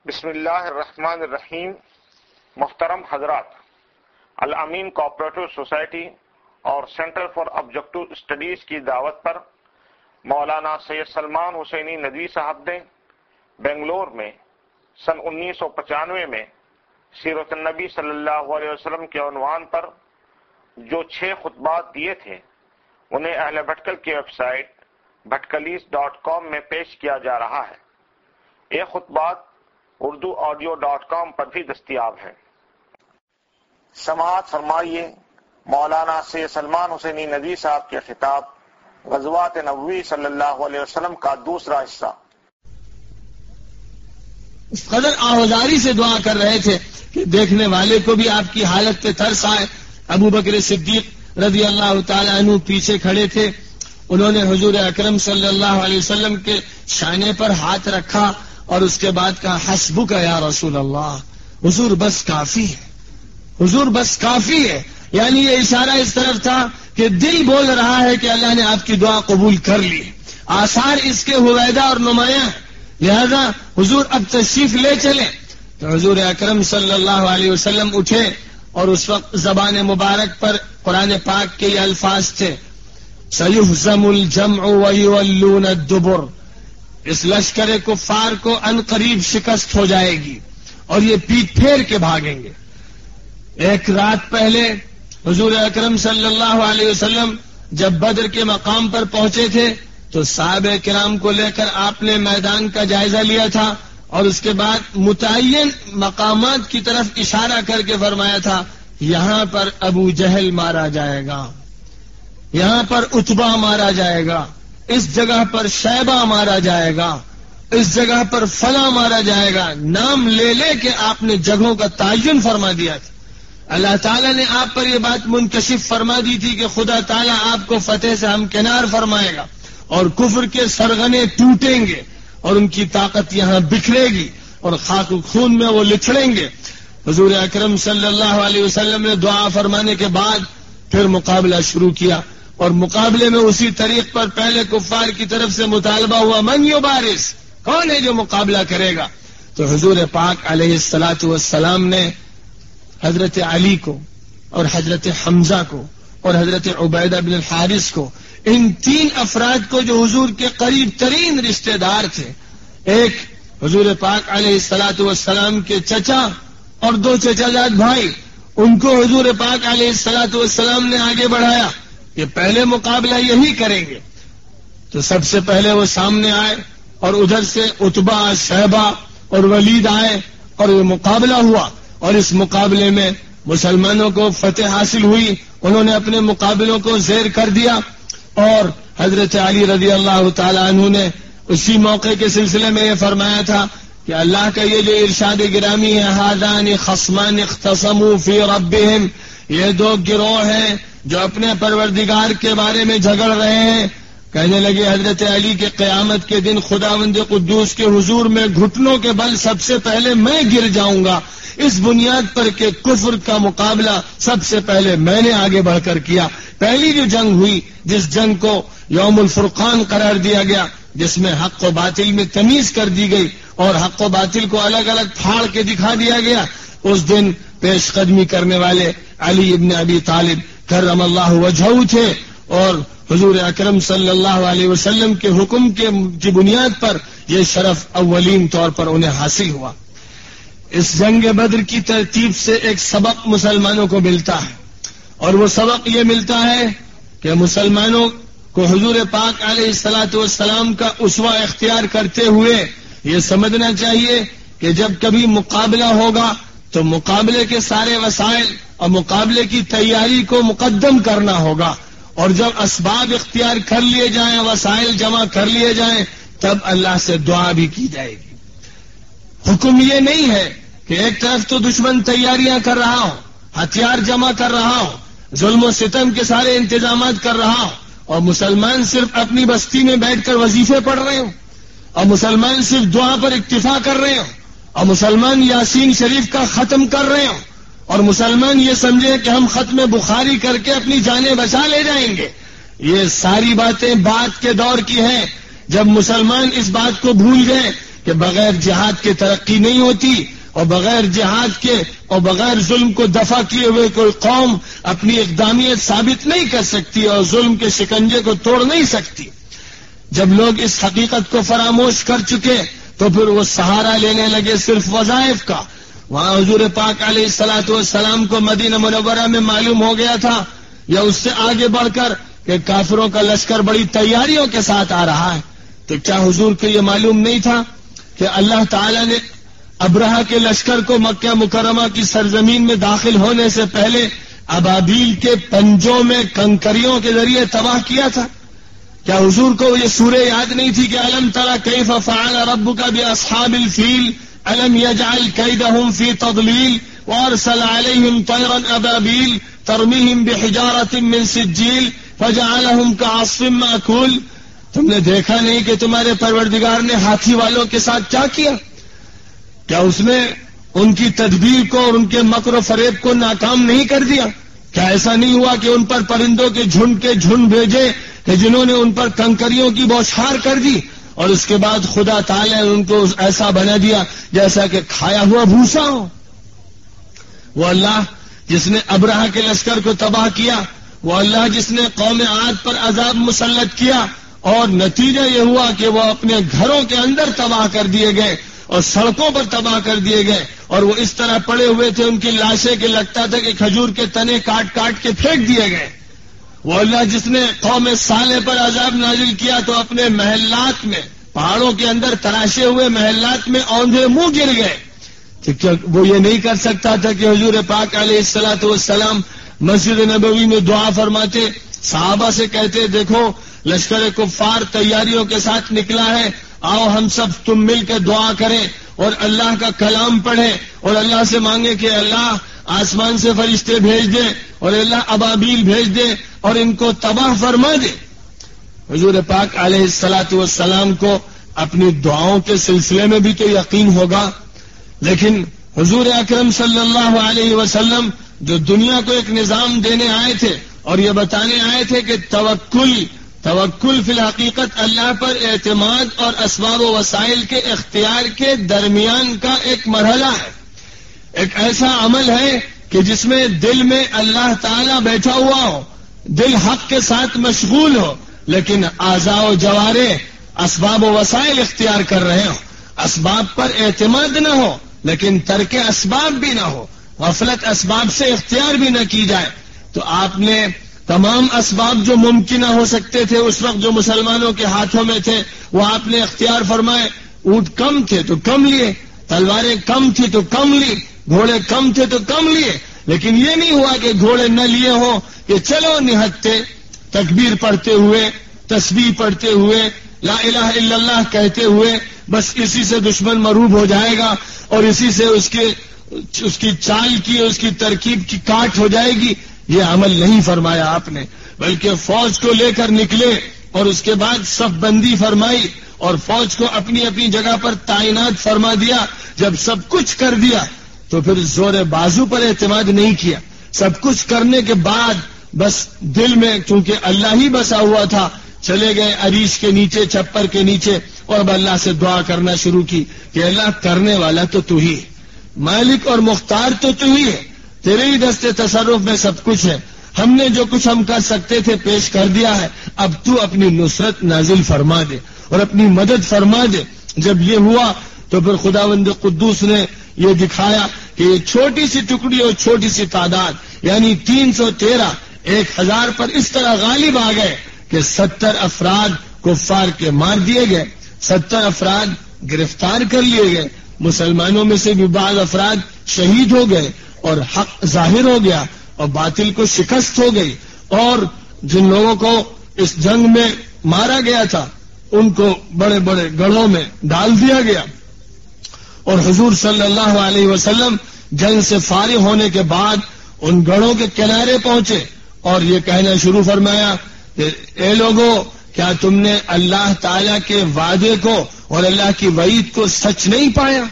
بسم اللہ الرحمن الرحیم۔ محترم حضرات، الامین کوآپریٹو سوسائٹی اور سینٹر فار آبجیکٹو اسٹڈیز کی دعوت پر مولانا سید سلمان حسینی ندوی صاحب نے بنگلور میں سن 1995 میں سیرت النبی صلی اللہ علیہ وسلم کے عنوان پر جو 6 خطبات دیے تھے انہیں اہل بھٹکل کی ویب سائٹ bhatkalis.com میں پیش کیا جا رہا ہے۔ یہ خطبات urduaudio.com پر بھی دستیاب ہیں۔ سماعت فرمائیے مولانا سید سلمان حسینی ندوی صاحب کے خطاب غزوات نبوی صلی اللہ علیہ وسلم کا دوسرا حصہ۔ اس قدر آوازاری سے دعا کر رہے تھے کہ دیکھنے والے کو بھی آپ کی حالت پہ ترس آئے۔ ابو بکر صدیق رضی اللہ تعالیٰ عنہ پیچھے کھڑے تھے، انہوں نے حضور اکرم صلی اللہ علیہ وسلم کے شانے پر ہاتھ رکھا اور اس کے بعد کہا حسبک یا رسول اللہ، حضور بس کافی ہے، حضور بس کافی ہے۔ یعنی یہ اشارہ اس طرف تھا کہ دل بول رہا ہے کہ اللہ نے آپ کی دعا قبول کر لی، آثار اس کے ہویدہ اور نمایاں، لہذا حضور اب تشریف لے چلیں۔ تو حضور اکرم صلی اللہ علیہ وسلم اٹھے اور اس وقت زبان مبارک پر قرآن پاک کے یہ الفاظ تھے، سَيُهْزَمُ الْجَمْعُ وَيُوَلُّونَ الدُّبُرَ، اس لشکر کفار کو ان قریب شکست ہو جائے گی اور یہ پیٹ پھیر کے بھاگیں گے۔ ایک رات پہلے حضور اکرم صلی اللہ علیہ وسلم جب بدر کے مقام پر پہنچے تھے تو صحابہ کرام کو لے کر آپ نے میدان کا جائزہ لیا تھا اور اس کے بعد متعین مقامات کی طرف اشارہ کر کے فرمایا تھا یہاں پر ابو جہل مارا جائے گا، یہاں پر عتبہ مارا جائے گا، اس جگہ پر شیبہ مارا جائے گا، اس جگہ پر فلاں مارا جائے گا، نام لے لے کے آپ نے جگہوں کا تعین فرما دیا تھا۔ اللہ تعالیٰ نے آپ پر یہ بات منکشف فرما دی تھی کہ خدا تعالیٰ آپ کو فتح سے ہمکنار فرمائے گا اور کفر کے سرغنے ٹوٹیں گے اور ان کی طاقت یہاں بکھرے گی اور خاک و خون میں وہ لتھڑیں گے۔ حضور اکرم صلی اللہ علیہ وسلم نے دعا فرمانے کے بعد پھر مقابلہ شروع کیا اور مقابلے میں اسی طریق پر پہلے کفار کی طرف سے مطالبہ ہوا من یبارز، کون ہے جو مقابلہ کرے گا؟ تو حضور پاک علیہ الصلاۃ والسلام نے حضرت علی کو اور حضرت حمزہ کو اور حضرت عبیدہ بن الحارث کو، ان 3 افراد کو جو حضور کے قریب ترین رشتہ دار تھے، ایک حضور پاک علیہ الصلاۃ والسلام کے چچا اور 2 چچا زاد بھائی، ان کو حضور پاک علیہ الصلاۃ والسلام نے آگے بڑھایا، یہ پہلے مقابلہ یہی کریں گے۔ تو سب سے پہلے وہ سامنے آئے اور ادھر سے عتبہ، شیبہ اور ولید آئے اور یہ مقابلہ ہوا اور اس مقابلے میں مسلمانوں کو فتح حاصل ہوئی، انہوں نے اپنے مقابلوں کو زیر کر دیا اور حضرت علی رضی اللہ تعالی عنہ نے اسی موقع کے سلسلے میں یہ فرمایا تھا کہ اللہ کا یہ جو ارشاد گرامی ہے ھذان خصمان اختصموا فی ربہم، یہ 2 گروہ ہیں جو اپنے پروردگار کے بارے میں جھگڑ رہے ہیں۔ کہنے لگے حضرت علی کے قیامت کے دن خداوند قدوس کے حضور میں گھٹنوں کے بل سب سے پہلے میں گر جاؤں گا، اس بنیاد پر کہ کفر کا مقابلہ سب سے پہلے میں نے آگے بڑھ کر کیا۔ پہلی جو جنگ ہوئی، جس جنگ کو یوم الفرقان قرار دیا گیا، جس میں حق و باطل میں تمیز کر دی گئی اور حق و باطل کو الگ الگ پھاڑ کے دکھا دیا گیا، اس دن پیش قدمی کرنے والے علی ابن ابی طالب کرم اللہ وجہہ تھے اور حضور اکرم صلی اللہ علیہ وسلم کے حکم کی بنیاد پر یہ شرف اولین طور پر انہیں حاصل ہوا۔ اس جنگ بدر کی ترتیب سے ایک سبق مسلمانوں کو ملتا ہے اور وہ سبق یہ ملتا ہے کہ مسلمانوں کو حضور پاک علیہ الصلاۃ والسلام کا اسوہ اختیار کرتے ہوئے یہ سمجھنا چاہیے کہ جب کبھی مقابلہ ہوگا تو مقابلے کے سارے وسائل اور مقابلے کی تیاری کو مقدم کرنا ہوگا، اور جب اسباب اختیار کر لیے جائیں، وسائل جمع کر لیے جائیں، تب اللہ سے دعا بھی کی جائے گی۔ حکم یہ نہیں ہے کہ ایک طرف تو دشمن تیاریاں کر رہا ہو، ہتھیار جمع کر رہا ہو، ظلم و ستم کے سارے انتظامات کر رہا ہو، اور مسلمان صرف اپنی بستی میں بیٹھ کر وظیفے پڑھ رہے ہوں، اور مسلمان صرف دعا پر اکتفا کر رہے ہوں، اور مسلمان یاسین شریف کا ختم کر رہے ہوں، اور مسلمان یہ سمجھے کہ ہم ختم بخاری کر کے اپنی جانیں بچا لے جائیں گے۔ یہ ساری باتیں بعد کے دور کی ہیں، جب مسلمان اس بات کو بھول گئے کہ بغیر جہاد کے ترقی نہیں ہوتی، اور بغیر جہاد کے اور بغیر ظلم کو دفع کیے ہوئے کوئی قوم اپنی اقدامیت ثابت نہیں کر سکتی اور ظلم کے شکنجے کو توڑ نہیں سکتی۔ جب لوگ اس حقیقت کو فراموش کر چکے تو پھر وہ سہارا لینے لگے صرف وظائف کا۔ وہاں حضور پاک علیہ الصلوۃ والسلام کو مدینہ منورہ میں معلوم ہو گیا تھا یا اس سے آگے بڑھ کر کہ کافروں کا لشکر بڑی تیاریوں کے ساتھ آ رہا ہے، تو کیا حضور کو یہ معلوم نہیں تھا کہ اللہ تعالی نے ابرہہ کے لشکر کو مکہ مکرمہ کی سرزمین میں داخل ہونے سے پہلے ابابیل کے پنجوں میں کنکریوں کے ذریعے تباہ کیا تھا؟ کیا حضور کو یہ سورہ یاد نہیں تھی کہ الم تری کیف فعل ربک باصحاب الفیل الم یجعل کیدہم فی تضلیل وارسل علیہم طیرا ابابیل ترمیہم بحجارۃ من سجیل فجعلہم کعصف مأکول؟ تم نے دیکھا نہیں کہ تمہارے پروردگار نے ہاتھی والوں کے ساتھ کیا کیا؟ کیا اس نے ان کی تدبیر کو اور ان کے مکر و فریب کو ناکام نہیں کر دیا؟ کیا ایسا نہیں ہوا کہ ان پر پرندوں کے جھنڈ بھیجے کہ جنہوں نے ان پر کنکریوں کی بوچھار کر دی، اور اس کے بعد خدا تعالی نے ان کو ایسا بنا دیا جیسا کہ کھایا ہوا بھوسا ہو؟ وہ اللہ جس نے ابرہہ کے لشکر کو تباہ کیا، وہ اللہ جس نے قوم عاد پر عذاب مسلط کیا، اور نتیجہ یہ ہوا کہ وہ اپنے گھروں کے اندر تباہ کر دیے گئے اور سڑکوں پر تباہ کر دیے گئے، اور وہ اس طرح پڑے ہوئے تھے ان کی لاشیں کہ لگتا تھا کہ کھجور کے تنے کاٹ کاٹ کے پھینک دیے گئے۔ وہ اللہ جس نے قوم صالح پر عذاب نازل کیا تو اپنے محلات میں، پہاڑوں کے اندر تراشے ہوئے محلات میں اوندھے منہ گر گئے، تو کیا وہ یہ نہیں کر سکتا تھا کہ حضور پاک علیہ الصلوۃ والسلام مسجد نبوی میں دعا فرماتے، صحابہ سے کہتے دیکھو لشکر کفار تیاریوں کے ساتھ نکلا ہے، آؤ ہم سب تم مل کے دعا کریں اور اللہ کا کلام پڑھیں اور اللہ سے مانگے کہ اللہ آسمان سے فرشتے بھیج دے اور اللہ ابابیل بھیج دے اور ان کو تباہ فرما دے۔ حضور پاک علیہ الصلوۃ والسلام کو اپنی دعاؤں کے سلسلے میں بھی تو یقین ہوگا، لیکن حضور اکرم صلی اللہ علیہ وسلم جو دنیا کو ایک نظام دینے آئے تھے اور یہ بتانے آئے تھے کہ توکل فی الحقیقت اللہ پر اعتماد اور اسباب و وسائل کے اختیار کے درمیان کا ایک مرحلہ ہے، ایک ایسا عمل ہے کہ جس میں دل میں اللہ تعالی بیٹھا ہوا ہو، دل حق کے ساتھ مشغول ہو، لیکن اعضاء و جوارے اسباب و وسائل اختیار کر رہے ہوں، اسباب پر اعتماد نہ ہو لیکن ترک اسباب بھی نہ ہو، غفلت اسباب سے اختیار بھی نہ کی جائے۔ تو آپ نے تمام اسباب جو ممکنہ ہو سکتے تھے اس وقت جو مسلمانوں کے ہاتھوں میں تھے وہ آپ نے اختیار فرمائے۔ اونٹ کم تھے تو کم لیے، تلواریں کم تھی تو کم لی، گھوڑے کم تھے تو کم لیے، لیکن یہ نہیں ہوا کہ گھوڑے نہ لیے ہوں کہ چلو نہتے تکبیر پڑھتے ہوئے، تسبیح پڑھتے ہوئے، لا الہ الا اللہ کہتے ہوئے بس اسی سے دشمن مروب ہو جائے گا اور اسی سے اس کی چال کی، اس کی ترکیب کی کاٹ ہو جائے گی۔ یہ عمل نہیں فرمایا آپ نے، بلکہ فوج کو لے کر نکلے اور اس کے بعد صف بندی فرمائی اور فوج کو اپنی اپنی جگہ پر تعینات فرما دیا۔ جب سب کچھ کر دیا تو پھر زور بازو پر اعتماد نہیں کیا، سب کچھ کرنے کے بعد بس دل میں چونکہ اللہ ہی بسا ہوا تھا، چلے گئے عریش کے نیچے، چھپر کے نیچے، اور اب اللہ سے دعا کرنا شروع کی کہ اللہ کرنے والا تو ہی ہے، مالک اور مختار تو ہی ہے، تیرے ہی دستے تصرف میں سب کچھ ہے، ہم نے جو کچھ ہم کر سکتے تھے پیش کر دیا ہے، اب تو اپنی نصرت نازل فرما دے اور اپنی مدد فرما دے۔ جب یہ ہوا تو پھر خداوند قدوس نے یہ دکھایا کہ یہ چھوٹی سی ٹکڑی اور چھوٹی سی تعداد یعنی 313 1000 پر اس طرح غالب آ گئے کہ 70 افراد کفار کے مار دیے گئے، 70 افراد گرفتار کر لیے گئے، مسلمانوں میں سے بھی بعض افراد شہید ہو گئے اور حق ظاہر ہو گیا اور باطل کو شکست ہو گئی، اور جن لوگوں کو اس جنگ میں مارا گیا تھا ان کو بڑے بڑے گڑھوں میں ڈال دیا گیا۔ اور حضور صلی اللہ علیہ وسلم جنگ سے فارغ ہونے کے بعد ان گڑھوں کے کنارے پہنچے اور یہ کہنا شروع فرمایا کہ اے لوگوں، کیا تم نے اللہ تعالی کے وعدے کو اور اللہ کی وعید کو سچ نہیں پایا؟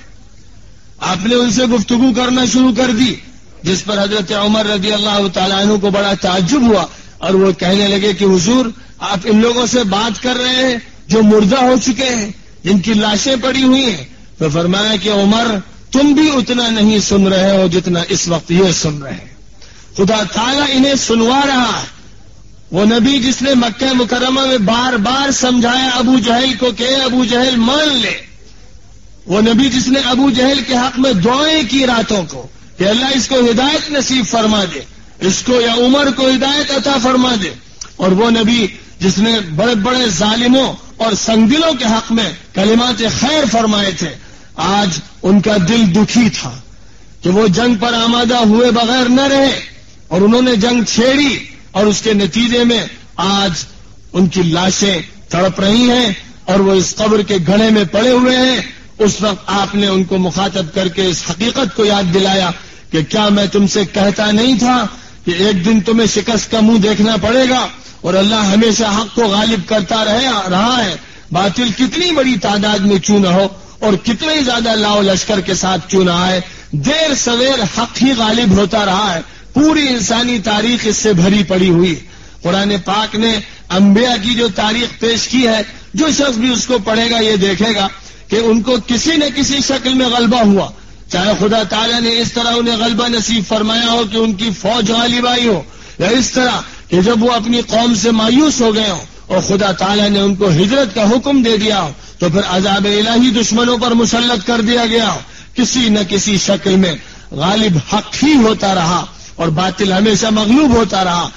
آپ نے ان سے گفتگو کرنا شروع کر دی، جس پر حضرت عمر رضی اللہ تعالیٰ عنہ کو بڑا تعجب ہوا اور وہ کہنے لگے کہ حضور، آپ ان لوگوں سے بات کر رہے ہیں جو مردہ ہو چکے ہیں، جن کی لاشیں پڑی ہوئی ہیں، تو فرمایا کہ عمر تم بھی اتنا نہیں سن رہے ہو جتنا اس وقت یہ سن رہے ہیں. خدا تعالیٰ انہیں سنوا رہا ہے. وہ نبی جس نے مکہ مکرمہ میں بار بار سمجھایا ابو جہل کو کہ ابو جہل مان لے، وہ نبی جس نے ابو جہل کے حق میں دعائیں کی راتوں کو کہ اللہ اس کو ہدایت نصیب فرما دے، اس کو یا عمر کو ہدایت عطا فرما دے، اور وہ نبی جس نے بڑے بڑے ظالموں اور سنگدلوں کے حق میں کلمات خیر فرمائے تھے، آج ان کا دل دکھی تھا کہ وہ جنگ پر آمادہ ہوئے بغیر نہ رہے اور انہوں نے جنگ چھیڑی، اور اس کے نتیجے میں آج ان کی لاشیں تڑپ رہی ہیں اور وہ اس قبر کے گھڑے میں پڑے ہوئے ہیں. اس وقت آپ نے ان کو مخاطب کر کے اس حقیقت کو یاد دلایا کہ کیا میں تم سے کہتا نہیں تھا کہ ایک دن تمہیں شکست کا منہ دیکھنا پڑے گا، اور اللہ ہمیشہ حق کو غالب کرتا رہا ہے. باطل کتنی بڑی تعداد میں کیوں نہ ہو اور کتنے زیادہ لاؤ لشکر کے ساتھ کیوں نہ آئے، دیر سویر حق ہی غالب ہوتا رہا ہے. پوری انسانی تاریخ اس سے بھری پڑی ہوئی. قرآن پاک نے انبیاء کی جو تاریخ پیش کی ہے، جو شخص بھی اس کو پڑھے گا یہ دیکھے گا کہ ان کو کسی نہ کسی شکل میں غلبہ ہوا، چاہے خدا تعالیٰ نے اس طرح انہیں غلبہ نصیب فرمایا ہو کہ ان کی فوج غالب آئی ہو، یا اس طرح کہ جب وہ اپنی قوم سے مایوس ہو گئے ہوں اور خدا تعالیٰ نے ان کو ہجرت کا حکم دے دیا ہو تو پھر عذاب الہی دشمنوں پر مسلط کر دیا گیا ہو. کسی نہ کسی شکل میں غالب حق ہی ہوتا رہا اور باطل ہمیشہ مغلوب ہوتا رہا.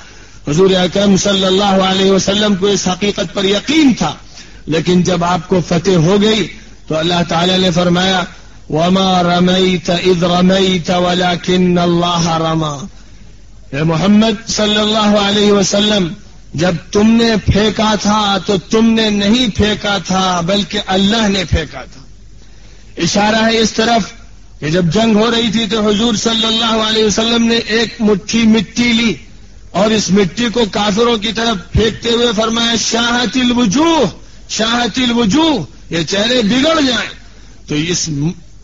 حضور اکرم صلی اللہ علیہ وسلم کو اس حقیقت پر یقین تھا، لیکن جب آپ کو فتح ہو گئی تو اللہ تعالیٰ نے فرمایا وَمَا رَمَيْتَ إِذْ رَمَيْتَ وَلَكِنَّ اللَّهَ رَمَى. اے محمد صلی اللہ علیہ وسلم، جب تم نے پھینکا تھا تو تم نے نہیں پھینکا تھا بلکہ اللہ نے پھینکا تھا. اشارہ ہے اس طرف کہ جب جنگ ہو رہی تھی تو حضور صلی اللہ علیہ وسلم نے ایک مٹھی مٹی لی اور اس مٹی کو کافروں کی طرف پھینکتے ہوئے فرمایا شاہت الوجوہ، شاہت الوجوہ، یہ چہرے بگڑ جائیں. تو اس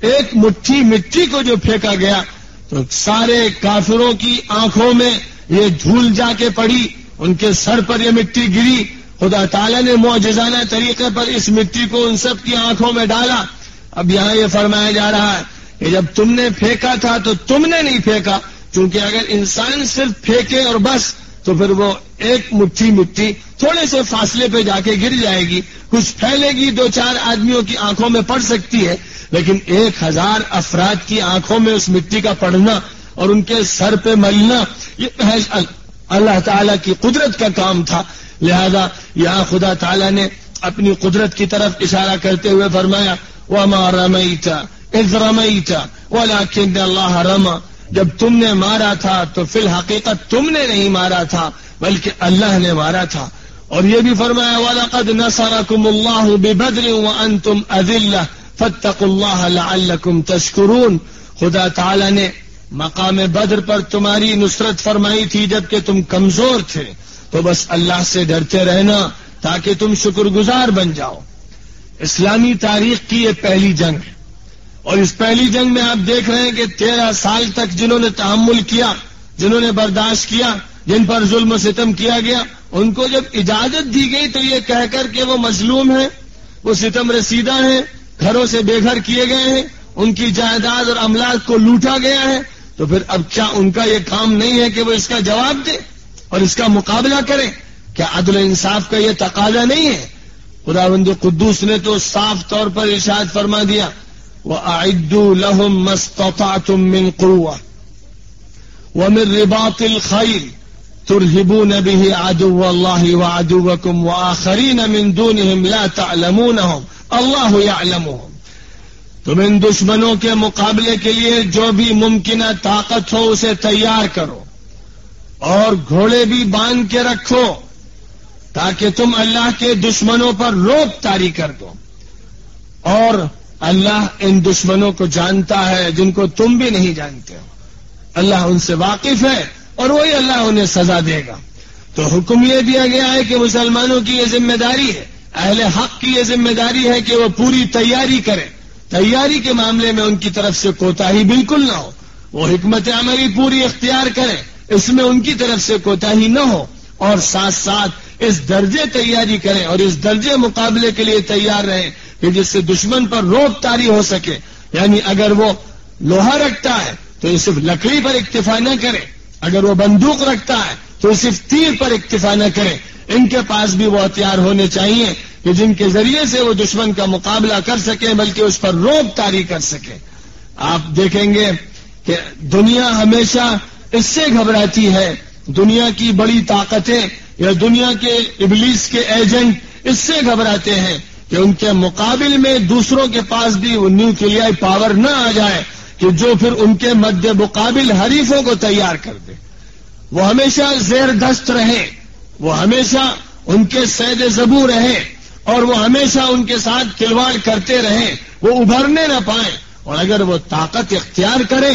ایک مٹھی مٹی کو جو پھینکا گیا تو سارے کافروں کی آنکھوں میں یہ دھول جا کے پڑی، ان کے سر پر یہ مٹی گری. خدا تعالیٰ نے معجزانہ طریقے پر اس مٹی کو ان سب کی آنکھوں میں ڈالا. اب یہاں یہ فرمایا جا رہا ہے کہ جب تم نے پھینکا تھا تو تم نے نہیں پھینکا، کیونکہ اگر انسان صرف پھینکے اور بس تو پھر وہ ایک مٹھی مٹی تھوڑے سے فاصلے پہ جا کے گر جائے گی، کچھ پھیلے گی، 2-4 آدمیوں کی آنکھوں میں پڑ سکتی ہے، لیکن 1000 افراد کی آنکھوں میں اس مٹی کا پڑنا اور ان کے سر پہ ملنا یہ محض اللہ تعالیٰ کی قدرت کا کام تھا. لہذا یہاں خدا تعالیٰ نے اپنی قدرت کی طرف اشارہ کرتے ہوئے فرمایا وَمَا رَمَيْتَ إِذْ رَمَيْتَ وَلَكِنَّ اللَّهَ رَمَى. جب تم نے مارا تھا تو فی الحقیقت تم نے نہیں مارا تھا بلکہ اللہ نے مارا تھا. اور یہ بھی فرمایا وَلَقَدْ نَصَرَكُمُ اللَّهُ بِبَدْرٍ وَأَنْتُمْ أَذِلَّةٌ فَاتَّقُوا اللَّهَ لَعَلَّكُمْ تَشْكُرُونَ. خدا تعالیٰ نے مقام بدر پر تمہاری نصرت فرمائی تھی جبکہ تم کمزور تھے، تو بس اللہ سے ڈرتے رہنا تاکہ تم شکر گزار بن جاؤ. اسلامی تاریخ کی یہ پہلی جنگ ہے، اور اس پہلی جنگ میں آپ دیکھ رہے ہیں کہ 13 سال تک جنہوں نے تحمل کیا، جنہوں نے برداشت کیا، جن پر ظلم و ستم کیا گیا، ان کو جب اجازت دی گئی تو یہ کہہ کر کہ وہ مظلوم ہیں، وہ ستم رسیدہ ہیں، گھروں سے بے گھر کیے گئے ہیں، ان کی جائیداد اور املاک کو لوٹا گیا ہے، تو پھر اب کیا ان کا یہ کام نہیں ہے کہ وہ اس کا جواب دے اور اس کا مقابلہ کریں؟ کیا عدل و انصاف کا یہ تقاضا نہیں ہے؟ خداوند قدوس نے تو صاف طور پر ارشاد فرما دیا وَأَعِدُّوا لَهُم مَّا اسْتَطَعْتُم مِّن قُوَّةٍ وَمِن رِّبَاطِ الْخَيْلِ تُرْهِبُونَ بِهِ عَدُوَّ اللَّهِ وَعَدُوَّكُمْ وَآخَرِينَ مِن دُونِهِمْ لَا تَعْلَمُونَهُمْ اللَّهُ يَعْلَمُهُمْ. تم ان دشمنوں کے مقابلے کے لیے جو بھی ممکنہ طاقت ہو اسے تیار کرو اور گھوڑے بھی باندھ کے رکھو تاکہ تم اللہ کے دشمنوں پر روک طاری کر دو. اور اللہ ان دشمنوں کو جانتا ہے جن کو تم بھی نہیں جانتے ہو. اللہ ان سے واقف ہے اور وہی اللہ انہیں سزا دے گا. تو حکم یہ دیا گیا ہے کہ مسلمانوں کی یہ ذمہ داری ہے، اہل حق کی یہ ذمہ داری ہے کہ وہ پوری تیاری کریں. تیاری کے معاملے میں ان کی طرف سے کوتاہی بالکل نہ ہو، وہ حکمت عملی پوری اختیار کریں، اس میں ان کی طرف سے کوتاہی نہ ہو، اور ساتھ ساتھ اس درجے تیاری کریں اور اس درجے مقابلے کے لیے تیار رہیں کہ جس سے دشمن پر روب طاری ہو سکے. یعنی اگر وہ لوہا رکھتا ہے تو یہ صرف لکڑی پر اکتفا نہ کرے، اگر وہ بندوق رکھتا ہے تو صرف تیر پر اکتفا نہ کرے. ان کے پاس بھی وہ ہتھیار ہونے چاہیے کہ جن کے ذریعے سے وہ دشمن کا مقابلہ کر سکے، بلکہ اس پر روب طاری کر سکے. آپ دیکھیں گے کہ دنیا ہمیشہ اس سے گھبراتی ہے، دنیا کی بڑی طاقتیں یا دنیا کے ابلیس کے ایجنٹ اس سے گھبراتے ہیں کہ ان کے مقابل میں دوسروں کے پاس بھی وہ نیوکلیائی پاور نہ آ جائے کہ جو پھر ان کے مد مقابل حریفوں کو تیار کر دے. وہ ہمیشہ زیر دست رہے، وہ ہمیشہ ان کے سید زبوں رہے، اور وہ ہمیشہ ان کے ساتھ کھلواڑ کرتے رہیں، وہ ابھرنے نہ پائیں. اور اگر وہ طاقت اختیار کرے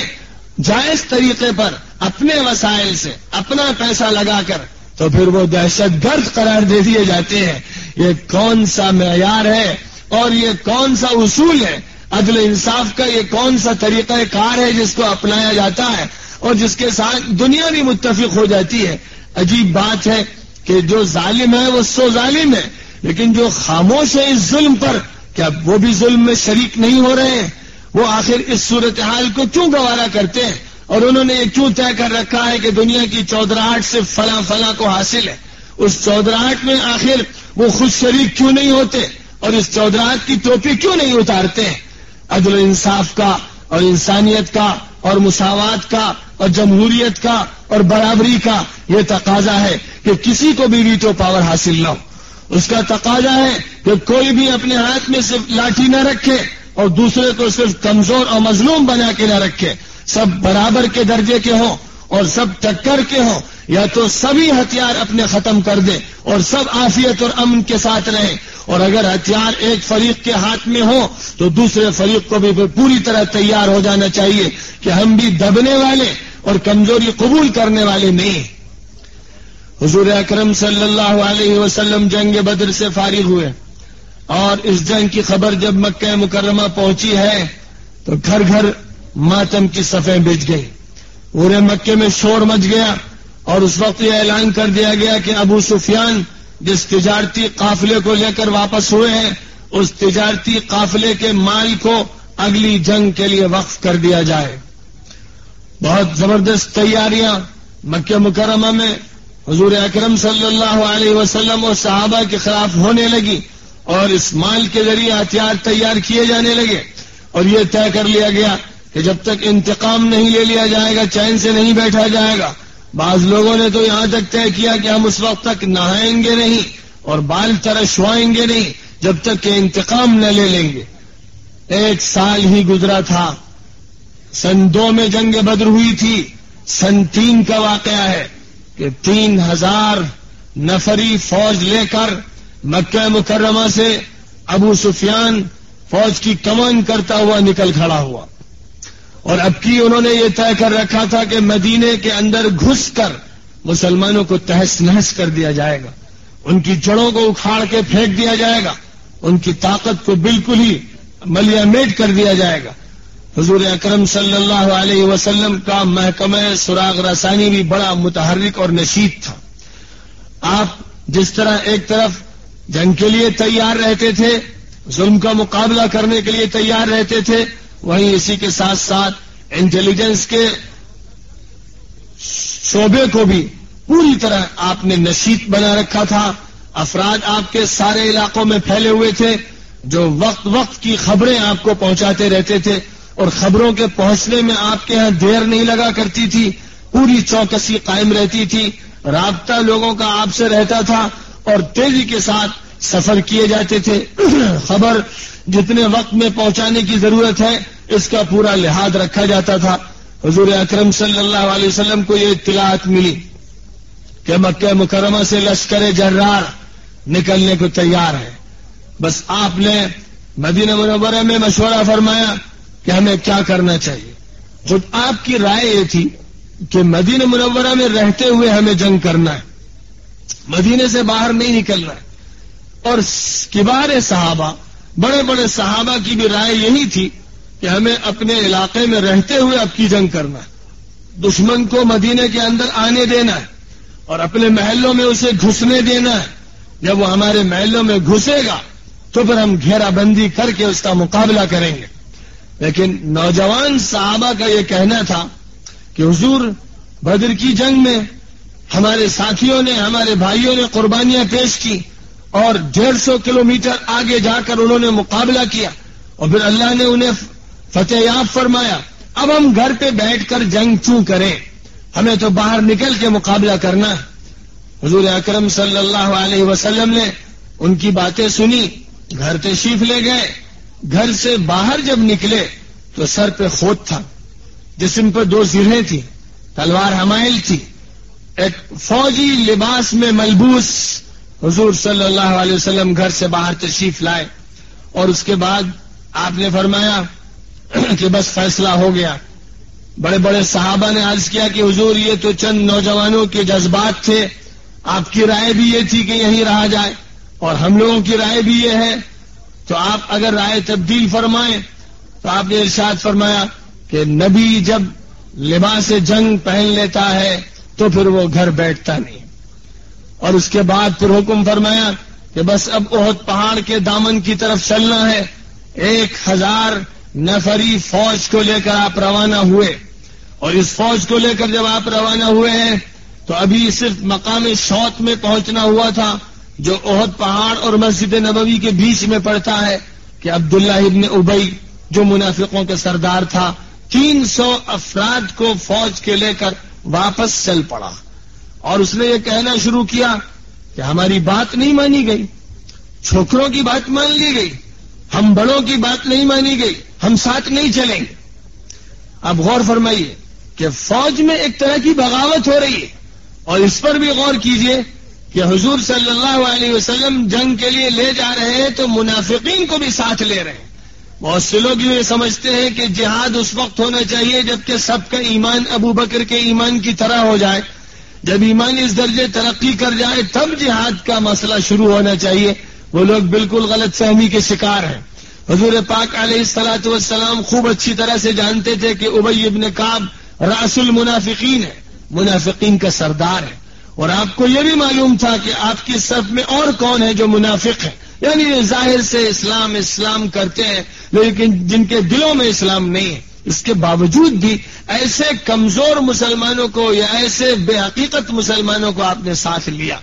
جائز طریقے پر اپنے وسائل سے اپنا پیسہ لگا کر، تو پھر وہ دہشت گرد قرار دے دیے جاتے ہیں. یہ کون سا معیار ہے اور یہ کون سا اصول ہے عدل انصاف کا؟ یہ کون سا طریقہ کار ہے جس کو اپنایا جاتا ہے اور جس کے ساتھ دنیا بھی متفق ہو جاتی ہے؟ عجیب بات ہے کہ جو ظالم ہے وہ سو ظالم ہے، لیکن جو خاموش ہے اس ظلم پر، کیا وہ بھی ظلم میں شریک نہیں ہو رہے ہیں؟ وہ آخر اس صورتحال کو کیوں گوارا کرتے ہیں؟ اور انہوں نے یہ کیوں طے کر رکھا ہے کہ دنیا کی چودراہٹ سے فلاں فلاں کو حاصل ہے؟ اس چودراہٹ میں آخر وہ خود شریک کیوں نہیں ہوتے اور اس چودراہٹ کی ٹوپی کیوں نہیں اتارتے ہیں؟ عدل و انصاف کا اور انسانیت کا اور مساوات کا اور جمہوریت کا اور برابری کا یہ تقاضا ہے کہ کسی کو بھی ویٹو پاور حاصل نہ ہو. اس کا تقاضا ہے کہ کوئی بھی اپنے ہاتھ میں صرف لاٹھی نہ رکھے اور دوسرے کو صرف کمزور اور مظلوم بنا کے نہ رکھے. سب برابر کے درجے کے ہوں اور سب ٹکر کے ہوں، یا تو سبھی ہتھیار اپنے ختم کر دیں اور سب عافیت اور امن کے ساتھ رہیں. اور اگر ہتھیار ایک فریق کے ہاتھ میں ہو تو دوسرے فریق کو بھی پوری طرح تیار ہو جانا چاہیے کہ ہم بھی دبنے والے اور کمزوری قبول کرنے والے نہیں. حضور اکرم صلی اللہ علیہ وسلم جنگ بدر سے فارغ ہوئے اور اس جنگ کی خبر جب مکہ مکرمہ پہنچی ہے تو گھر گھر ماتم کی صفیں بچ گئی. پورے مکے میں شور مچ گیا اور اس وقت یہ اعلان کر دیا گیا کہ ابو سفیان جس تجارتی قافلے کو لے کر واپس ہوئے ہیں اس تجارتی قافلے کے مال کو اگلی جنگ کے لیے وقف کر دیا جائے. بہت زبردست تیاریاں مکہ مکرمہ میں حضور اکرم صلی اللہ علیہ وسلم اور صحابہ کے خلاف ہونے لگی اور اس مال کے ذریعے ہتھیار تیار کیے جانے لگے. اور یہ طے کر لیا گیا کہ جب تک انتقام نہیں لے لیا جائے گا چین سے نہیں بیٹھا جائے گا. بعض لوگوں نے تو یہاں تک طے کیا کہ ہم اس وقت تک نہائیں گے نہیں اور بال ترشوائیں گے نہیں جب تک کہ انتقام نہ لے لیں گے. 1 سال ہی گزرا تھا. سن 2 میں جنگ بدر ہوئی تھی. سن 3 کا واقعہ ہے کہ 3000 نفری فوج لے کر مکہ مکرمہ سے ابو سفیان فوج کی کمان کرتا ہوا نکل کھڑا ہوا. اور اب کی انہوں نے یہ طے کر رکھا تھا کہ مدینے کے اندر گھس کر مسلمانوں کو تہس نہس کر دیا جائے گا، ان کی جڑوں کو اکھاڑ کے پھینک دیا جائے گا، ان کی طاقت کو بالکل ہی ملیا میٹ کر دیا جائے گا. حضور اکرم صلی اللہ علیہ وسلم کا محکمہ سراغ رسانی بھی بڑا متحرک اور نشیط تھا. آپ جس طرح ایک طرف جنگ کے لیے تیار رہتے تھے، ظلم کا مقابلہ کرنے کے لیے تیار رہتے تھے، وہیں اسی کے ساتھ ساتھ انٹیلیجنس کے شعبے کو بھی پوری طرح آپ نے نشیط بنا رکھا تھا. افراد آپ کے سارے علاقوں میں پھیلے ہوئے تھے جو وقت وقت کی خبریں آپ کو پہنچاتے رہتے تھے اور خبروں کے پہنچنے میں آپ کے ہاں دیر نہیں لگا کرتی تھی. پوری چوکسی قائم رہتی تھی، رابطہ لوگوں کا آپ سے رہتا تھا اور تیزی کے ساتھ سفر کیے جاتے تھے. خبر جتنے وقت میں پہنچانے کی ضرورت ہے اس کا پورا لحاظ رکھا جاتا تھا. حضور اکرم صلی اللہ علیہ وسلم کو یہ اطلاعات ملی کہ مکہ مکرمہ سے لشکر جرار نکلنے کو تیار ہے. بس آپ نے مدینہ منورہ میں مشورہ فرمایا کہ ہمیں کیا کرنا چاہیے. خود آپ کی رائے یہ تھی کہ مدینہ منورہ میں رہتے ہوئے ہمیں جنگ کرنا ہے، مدینے سے باہر نہیں نکلنا ہے. اور کبار صحابہ، بڑے بڑے صحابہ کی بھی رائے یہی تھی کہ ہمیں اپنے علاقے میں رہتے ہوئے اب کی جنگ کرنا ہے، دشمن کو مدینے کے اندر آنے دینا ہے اور اپنے محلوں میں اسے گھسنے دینا ہے. جب وہ ہمارے محلوں میں گھسے گا تو پھر ہم گھیرا بندی کر کے اس کا مقابلہ کریں گے. لیکن نوجوان صحابہ کا یہ کہنا تھا کہ حضور بدر کی جنگ میں ہمارے ساتھیوں نے، ہمارے بھائیوں نے قربانیاں پیش کی اور 150 کلومیٹر آگے جا کر انہوں نے مقابلہ کیا اور پھر اللہ نے انہیں فتح یاب فرمایا. اب ہم گھر پہ بیٹھ کر جنگ کیوں کریں؟ ہمیں تو باہر نکل کے مقابلہ کرنا. حضور اکرم صلی اللہ علیہ وسلم نے ان کی باتیں سنی، گھر تشریف لے گئے. گھر سے باہر جب نکلے تو سر پہ خوت تھا، جسم پہ 2 زرہیں تھی، تلوار حمائل تھی. ایک فوجی لباس میں ملبوس حضور صلی اللہ علیہ وسلم گھر سے باہر تشریف لائے اور اس کے بعد آپ نے فرمایا کہ بس فیصلہ ہو گیا. بڑے بڑے صحابہ نے عرض کیا کہ حضور یہ تو چند نوجوانوں کے جذبات تھے، آپ کی رائے بھی یہ تھی کہ یہیں رہا جائے اور ہم لوگوں کی رائے بھی یہ ہے، تو آپ اگر رائے تبدیل فرمائیں. تو آپ نے ارشاد فرمایا کہ نبی جب لباس جنگ پہن لیتا ہے تو پھر وہ گھر بیٹھتا نہیں. اور اس کے بعد پھر حکم فرمایا کہ بس اب احد پہاڑ کے دامن کی طرف چلنا ہے. 1000 نفری فوج کو لے کر آپ روانہ ہوئے اور اس فوج کو لے کر جب آپ روانہ ہوئے ہیں تو ابھی صرف مقام شوط میں پہنچنا ہوا تھا جو احد پہاڑ اور مسجد نبوی کے بیچ میں پڑتا ہے کہ عبداللہ ابن ابی جو منافقوں کا سردار تھا 300 افراد کو فوج کے لے کر واپس چل پڑا اور اس نے یہ کہنا شروع کیا کہ ہماری بات نہیں مانی گئی، چھوکروں کی بات مان لی گئی، ہم بڑوں کی بات نہیں مانی گئی، ہم ساتھ نہیں چلیں گے. اب غور فرمائیے کہ فوج میں ایک طرح کی بغاوت ہو رہی ہے اور اس پر بھی غور کیجئے کہ حضور صلی اللہ علیہ وسلم جنگ کے لیے لے جا رہے ہیں تو منافقین کو بھی ساتھ لے رہے ہیں. بہت سے لوگ یہ سمجھتے ہیں کہ جہاد اس وقت ہونا چاہیے جبکہ سب کا ایمان ابو بکر کے ایمان کی طرح ہو جائے. جب ایمان اس درجے ترقی کر جائے تب جہاد کا مسئلہ شروع ہونا چاہیے. وہ لوگ بالکل غلط فہمی کے شکار ہیں. حضور پاک علیہ الصلوۃ والسلام خوب اچھی طرح سے جانتے تھے کہ ابی ابن کعب رأس المنافقین ہے، منافقین کا سردار ہے، اور آپ کو یہ بھی معلوم تھا کہ آپ کی صف میں اور کون ہے جو منافق ہے، یعنی ظاہر سے اسلام کرتے ہیں لیکن جن کے دلوں میں اسلام نہیں ہے. اس کے باوجود بھی ایسے کمزور مسلمانوں کو یا ایسے بے حقیقت مسلمانوں کو آپ نے ساتھ لیا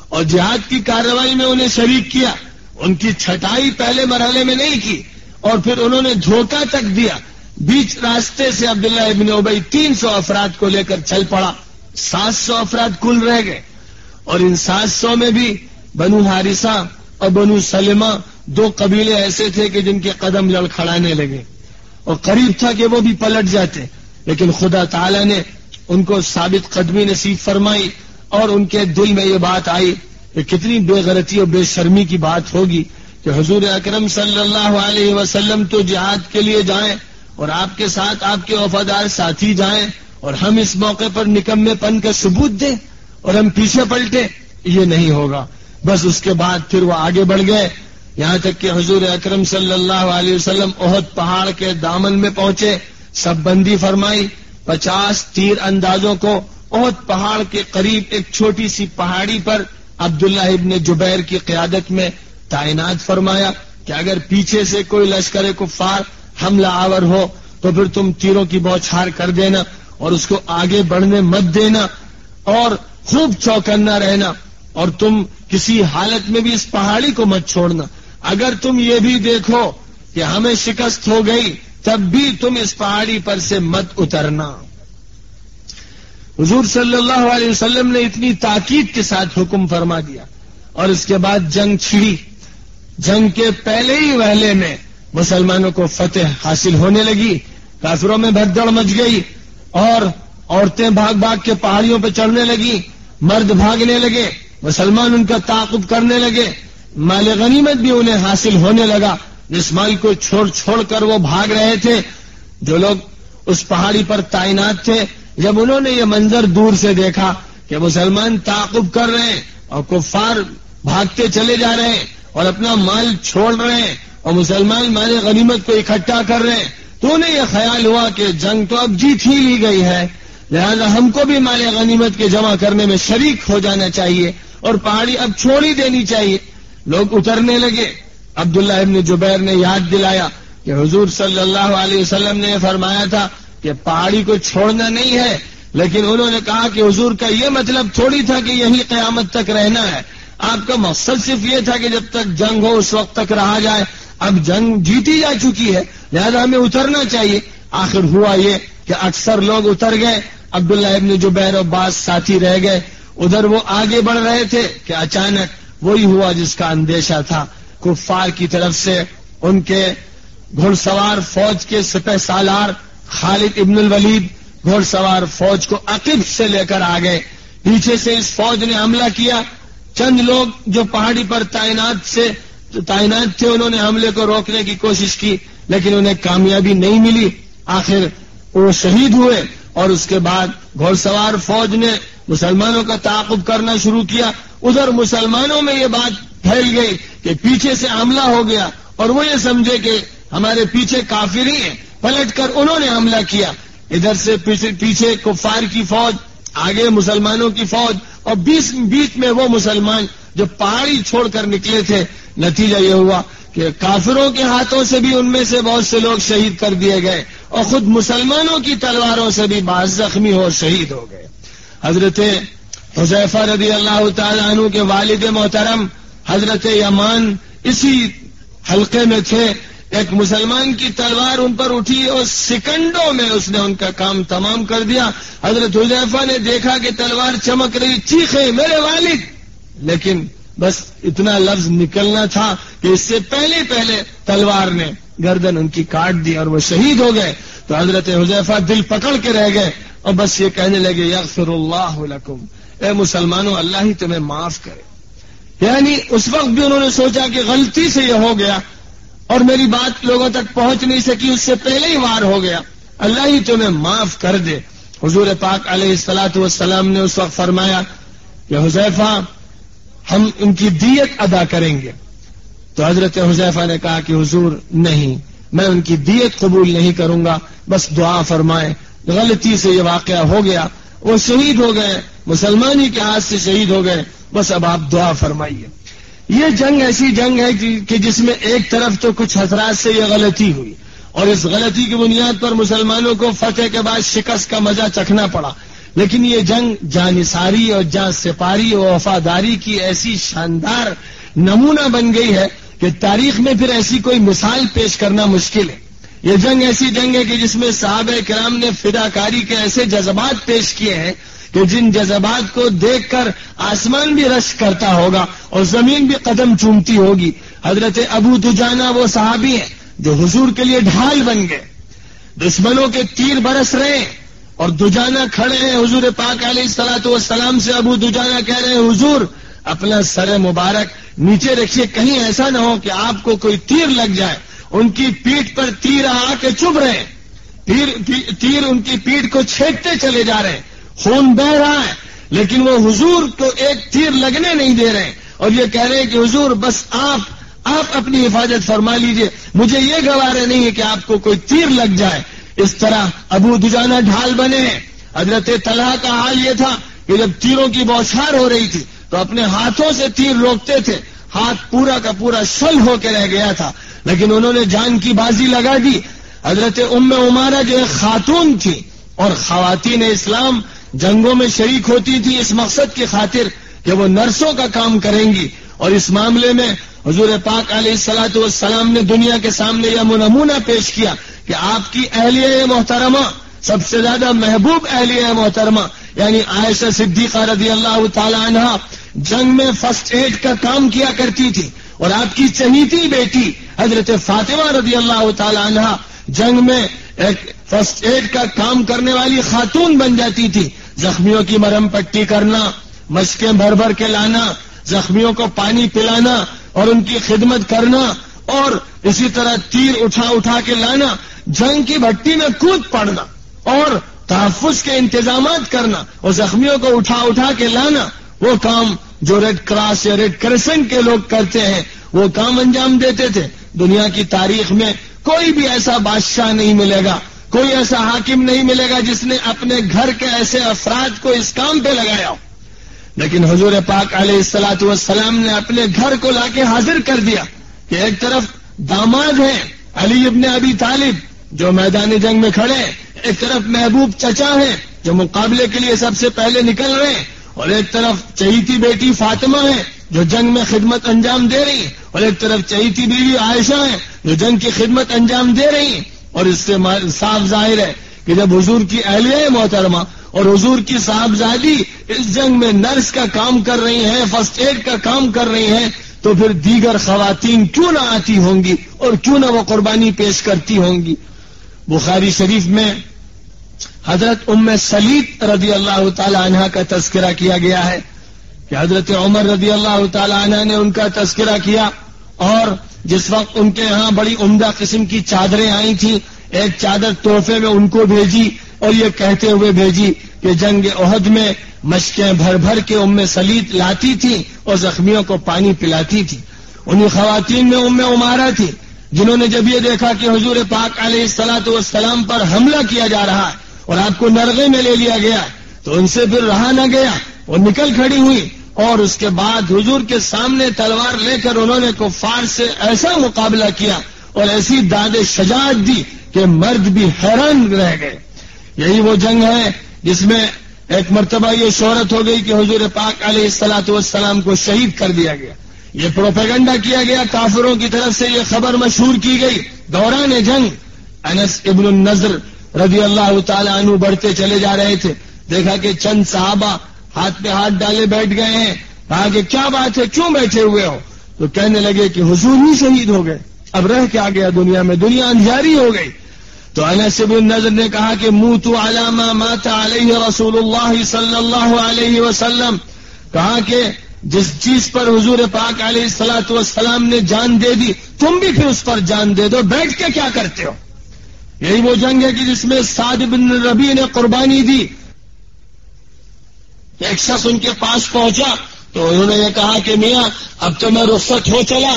اور جہاد کی کارروائی میں انہیں شریک کیا. ان کی چھٹائی پہلے مرحلے میں نہیں کی اور پھر انہوں نے دھوکہ تک دیا. بیچ راستے سے عبداللہ ابن ابی 300 افراد کو لے کر چل پڑا. 700 افراد کل رہ گئے اور ان 700 میں بھی بنو حارثہ اور بنو سلمہ 2 قبیلے ایسے تھے کہ جن کے قدم لڑکھڑانے لگے اور قریب تھا کہ وہ بھی پلٹ جاتے، لیکن خدا تعالی نے ان کو ثابت قدمی نصیب فرمائی اور ان کے دل میں یہ بات آئی کہ کتنی بے غیرتی اور بے شرمی کی بات ہوگی کہ حضور اکرم صلی اللہ علیہ وسلم تو جہاد کے لیے جائیں اور آپ کے ساتھ آپ کے وفادار ساتھی جائیں اور ہم اس موقع پر نکمے پن کا ثبوت دیں اور ہم پیچھے پلٹیں. یہ نہیں ہوگا. بس اس کے بعد پھر وہ آگے بڑھ گئے یہاں تک کہ حضور اکرم صلی اللہ علیہ وسلم احد پہاڑ کے دامن میں پہنچے. سب بندی فرمائی. 50 تیر اندازوں کو احد پہاڑ کے قریب ایک چھوٹی سی پہاڑی پر عبداللہ ابن جبیر کی قیادت میں تعینات فرمایا کہ اگر پیچھے سے کوئی لشکر کفار حملہ آور ہو تو پھر تم تیروں کی بوچھار کر دینا اور اس کو آگے بڑھنے مت دینا اور خوب چوکنا رہنا اور تم کسی حالت میں بھی اس پہاڑی کو مت چھوڑنا. اگر تم یہ بھی دیکھو کہ ہمیں شکست ہو گئی تب بھی تم اس پہاڑی پر سے مت اترنا. حضور صلی اللہ علیہ وسلم نے اتنی تاکید کے ساتھ حکم فرما دیا اور اس کے بعد جنگ چھڑی. جنگ کے پہلے ہی وہلے میں مسلمانوں کو فتح حاصل ہونے لگی. کافروں میں بھگدڑ مچ گئی اور عورتیں بھاگ بھاگ کے پہاڑیوں پہ چڑھنے لگی، مرد بھاگنے لگے، مسلمان ان کا تعاقب کرنے لگے. مال غنیمت بھی انہیں حاصل ہونے لگا. جس مال کو چھوڑ چھوڑ کر وہ بھاگ رہے تھے، جو لوگ اس پہاڑی پر تعینات تھے، جب انہوں نے یہ منظر دور سے دیکھا کہ مسلمان تعاقب کر رہے ہیں اور کفار بھاگتے چلے جا رہے ہیں اور اپنا مال چھوڑ رہے ہیں اور مسلمان مال غنیمت کو اکٹھا کر رہے ہیں، تو انہیں یہ خیال ہوا کہ جنگ تو اب جیت ہی لی گئی ہے، لہذا ہم کو بھی مال غنیمت کے جمع کرنے میں شریک ہو جانا چاہیے اور پہاڑی اب چھوڑ ہی دینی چاہیے. لوگ اترنے لگے عبداللہ ابن جبیر نے یاد دلایا کہ حضور صلی اللہ علیہ وسلم نے فرمایا تھا کہ پہاڑی کو چھوڑنا نہیں ہے، لیکن انہوں نے کہا کہ حضور کا یہ مطلب تھوڑی تھا کہ یہی قیامت تک رہنا ہے، آپ کا مقصد صرف یہ تھا کہ جب تک جنگ ہو اس وقت تک رہا جائے، اب جنگ جیتی جا چکی ہے لہذا ہمیں اترنا چاہیے۔ آخر ہوا یہ کہ اکثر لوگ اتر گئے، عبداللہ ابن جبیر اور بعض ساتھی رہ گئے۔ ادھر وہ آگے بڑھ رہے تھے کہ اچانک وہی ہوا جس کا اندیشہ تھا، کفار کی طرف سے ان کے گھڑ سوار فوج کے سپہ سالار خالد ابن الولید گھڑ سوار فوج کو عقب سے لے کر آ گئے۔ پیچھے سے اس فوج نے حملہ کیا، چند لوگ جو پہاڑی پر تعینات تھے انہوں نے حملے کو روکنے کی کوشش کی لیکن انہیں کامیابی نہیں ملی، آخر وہ شہید ہوئے۔ اور اس کے بعد گھوڑ سوار فوج نے مسلمانوں کا تعاقب کرنا شروع کیا۔ ادھر مسلمانوں میں یہ بات پھیل گئی کہ پیچھے سے حملہ ہو گیا اور وہ یہ سمجھے کہ ہمارے پیچھے کافر ہی ہیں، پلٹ کر انہوں نے حملہ کیا۔ ادھر سے پیچھے کفار کی فوج، آگے مسلمانوں کی فوج، اور بیچ میں وہ مسلمان جو پہاڑی چھوڑ کر نکلے تھے۔ نتیجہ یہ ہوا کہ کافروں کے ہاتھوں سے بھی ان میں سے بہت سے لوگ شہید کر دیے گئے اور خود مسلمانوں کی تلواروں سے بھی بعض زخمی ہو شہید ہو گئے۔ حضرت حذیفہ رضی اللہ تعالی عنہ کے والد محترم حضرت یمان اسی حلقے میں تھے۔ ایک مسلمان کی تلوار ان پر اٹھی اور سیکنڈوں میں اس نے ان کا کام تمام کر دیا۔ حضرت حذیفہ نے دیکھا کہ تلوار چمک رہی، چیخے میرے والد، لیکن بس اتنا لفظ نکلنا تھا کہ اس سے پہلے تلوار نے گردن ان کی کاٹ دی اور وہ شہید ہو گئے۔ تو حضرت حذیفہ دل پکڑ کے رہ گئے اور بس یہ کہنے لگے یغفر اللہ لکم، اے مسلمانوں اللہ ہی تمہیں معاف کرے۔ یعنی اس وقت بھی انہوں نے سوچا کہ غلطی سے یہ ہو گیا اور میری بات لوگوں تک پہنچ نہیں سکی، اس سے پہلے ہی وار ہو گیا، اللہ ہی تمہیں معاف کر دے۔ حضور پاک علیہ الصلوۃ والسلام نے اس وقت فرمایا کہ حذیفہ ہم ان کی دیت ادا کریں گے۔ تو حضرت حذیفہ نے کہا کہ حضور نہیں، میں ان کی دیت قبول نہیں کروں گا، بس دعا فرمائیں، غلطی سے یہ واقعہ ہو گیا، وہ شہید ہو گئے، مسلمان ہی کے ہاتھ سے شہید ہو گئے، بس اب آپ دعا فرمائیے۔ یہ جنگ ایسی جنگ ہے کہ جس میں ایک طرف تو کچھ حضرات سے یہ غلطی ہوئی اور اس غلطی کی بنیاد پر مسلمانوں کو فتح کے بعد شکست کا مزہ چکھنا پڑا، لیکن یہ جنگ جانثاری اور جان سپاری اور وفاداری کی ایسی شاندار نمونہ بن گئی ہے کہ تاریخ میں پھر ایسی کوئی مثال پیش کرنا مشکل ہے۔ یہ جنگ ایسی جنگ ہے کہ جس میں صحابہ کرام نے فداکاری کے ایسے جذبات پیش کیے ہیں کہ جن جذبات کو دیکھ کر آسمان بھی رشک کرتا ہوگا اور زمین بھی قدم چومتی ہوگی۔ حضرت ابو دجانہ وہ صحابی ہیں جو حضور کے لیے ڈھال بن گئے، دشمنوں کے تیر برس رہے ہیں اور دجانہ کھڑے ہیں حضور پاک علیہ الصلوۃ والسلام سے۔ ابو دجانہ کہہ رہے ہیں حضور اپنا سر مبارک نیچے رکھیے، کہیں ایسا نہ ہو کہ آپ کو کوئی تیر لگ جائے۔ ان کی پیٹھ پر تیر آ کے چبھ رہے ہیں، تیر ان کی پیٹھ کو چھیدتے چلے جا رہے ہیں، خون بہ رہا ہے، لیکن وہ حضور کو ایک تیر لگنے نہیں دے رہے ہیں اور یہ کہہ رہے ہیں کہ حضور بس آپ اپنی حفاظت فرما لیجئے، مجھے یہ گوارا نہیں ہے کہ آپ کو کوئی تیر لگ جائے۔ اس طرح ابو دجانہ ڈھال بنے ہیں۔ حضرت طلحہ کا حال یہ تھا کہ جب تیروں کی بوچھار ہو رہی تھی تو اپنے ہاتھوں سے تیر روکتے تھے، ہاتھ پورا کا پورا شل ہو کے رہ گیا تھا، لیکن انہوں نے جان کی بازی لگا دی۔ حضرت ام عمارہ جو ایک خاتون تھی، اور خواتین اسلام جنگوں میں شریک ہوتی تھی اس مقصد کی خاطر کہ وہ نرسوں کا کام کریں گی، اور اس معاملے میں حضور پاک علیہ الصلوۃ والسلام نے دنیا کے سامنے یہ نمونہ پیش کیا کہ آپ کی اہلیہ محترمہ، سب سے زیادہ محبوب اہلیہ محترمہ یعنی عائشہ صدیقہ رضی اللہ تعالی عنہا جنگ میں فرسٹ ایڈ کا کام کیا کرتی تھی، اور آپ کی چہیتی بیٹی حضرت فاطمہ رضی اللہ تعالی عنہا جنگ میں ایک فرسٹ ایڈ کا کام کرنے والی خاتون بن جاتی تھی۔ زخمیوں کی مرہم پٹی کرنا، مشقیں بھر بھر کے لانا، زخمیوں کو پانی پلانا اور ان کی خدمت کرنا، اور اسی طرح تیر اٹھا کے لانا، جنگ کی بھٹی میں کود پڑنا اور تحفظ کے انتظامات کرنا اور زخمیوں کو اٹھا کے لانا، وہ کام جو ریڈ کراس یا ریڈ کرسنٹ کے لوگ کرتے ہیں وہ کام انجام دیتے تھے۔ دنیا کی تاریخ میں کوئی بھی ایسا بادشاہ نہیں ملے گا، کوئی ایسا حاکم نہیں ملے گا جس نے اپنے گھر کے ایسے افراد کو اس کام پہ لگایا ہو، لیکن حضور پاک علیہ الصلوۃ والسلام نے اپنے گھر کو لا کے حاضر کر دیا کہ ایک طرف داماد ہیں علی ابن ابی طالب جو میدان جنگ میں کھڑے، ایک طرف محبوب چچا ہیں جو مقابلے کے لیے سب سے پہلے نکل رہے ہیں، اور ایک طرف چہیتی بیٹی فاطمہ ہے جو جنگ میں خدمت انجام دے رہی ہیں، اور ایک طرف چہیتی بیوی عائشہ ہے جو جنگ کی خدمت انجام دے رہی ہیں۔ اور اس سے صاف ظاہر ہے کہ جب حضور کی اہلیہ محترمہ اور حضور کی صاحبزادی اس جنگ میں نرس کا کام کر رہی ہیں، فرسٹ ایڈ کا کام کر رہی ہیں، تو پھر دیگر خواتین کیوں نہ آتی ہوں گی اور کیوں نہ وہ قربانی پیش کرتی ہوں گی۔ بخاری شریف میں حضرت ام سلیط رضی اللہ تعالی عنہ کا تذکرہ کیا گیا ہے کہ حضرت عمر رضی اللہ تعالی عنہ نے ان کا تذکرہ کیا، اور جس وقت ان کے یہاں بڑی عمدہ قسم کی چادریں آئی تھیں، ایک چادر تحفے میں ان کو بھیجی اور یہ کہتے ہوئے بھیجی کہ جنگ احد میں مشقیں بھر بھر کے ام سلیط لاتی تھی اور زخمیوں کو پانی پلاتی تھی۔ انہی خواتین میں ام عمارہ تھی جنہوں نے جب یہ دیکھا کہ حضور پاک علیہ الصلوۃ والسلام پر حملہ کیا جا رہا ہے اور آپ کو نرغے میں لے لیا گیا تو ان سے پھر رہا نہ گیا، وہ نکل کھڑی ہوئی اور اس کے بعد حضور کے سامنے تلوار لے کر انہوں نے کفار سے ایسا مقابلہ کیا اور ایسی داد شجاعت دی کہ مرد بھی حیران رہ گئے۔ یہی وہ جنگ ہے جس میں ایک مرتبہ یہ شہرت ہو گئی کہ حضور پاک علیہ الصلوۃ والسلام کو شہید کر دیا گیا، یہ پروپیگنڈا کیا گیا، کافروں کی طرف سے یہ خبر مشہور کی گئی۔ دوران جنگ انس ابن النضر رضی اللہ تعالی عنہ بڑھتے چلے جا رہے تھے، دیکھا کہ چند صحابہ ہاتھ پہ ہاتھ ڈالے بیٹھ گئے ہیں، کہا کہ کیا بات ہے، کیوں بیٹھے ہوئے ہو؟ تو کہنے لگے کہ حضور ہی شہید ہو گئے، اب رہ کیا گیا دنیا میں، دنیا انجاری ہو گئی۔ تو انس بن النضر نے کہا کہ موتوا علی ما مات علیہ رسول اللہ صلی اللہ علیہ وسلم، کہا کہ جس چیز پر حضور پاک علیہ الصلوۃ والسلام نے جان دے دی تم بھی پھر اس پر جان دے دو، بیٹھ کے کیا کرتے ہو؟ یہی وہ جنگ ہے کہ جس میں سعد بن ربیع نے قربانی دی۔ ایک شخص ان کے پاس پہنچا تو انہوں نے یہ کہا کہ میاں اب تو میں رخصت ہو چلا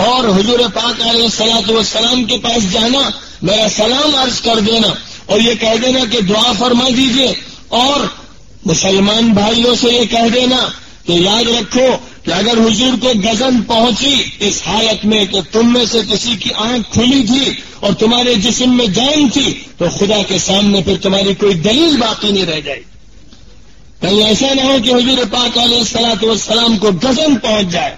اور حضور پاک علیہ الصلوۃ والسلام کے پاس جانا، میرا سلام عرض کر دینا اور یہ کہہ دینا کہ دعا فرما دیجئے، اور مسلمان بھائیوں سے یہ کہہ دینا کہ یاد رکھو کہ اگر حضور کو گزن پہنچی اس حالت میں کہ تم میں سے کسی کی آنکھ کھلی تھی اور تمہارے جسم میں جان تھی تو خدا کے سامنے پھر تمہاری کوئی دلیل باقی نہیں رہ جائے، کہیں ایسا نہ ہو کہ حضور پاک علیہ الصلوۃ والسلام کو گزن پہنچ جائے۔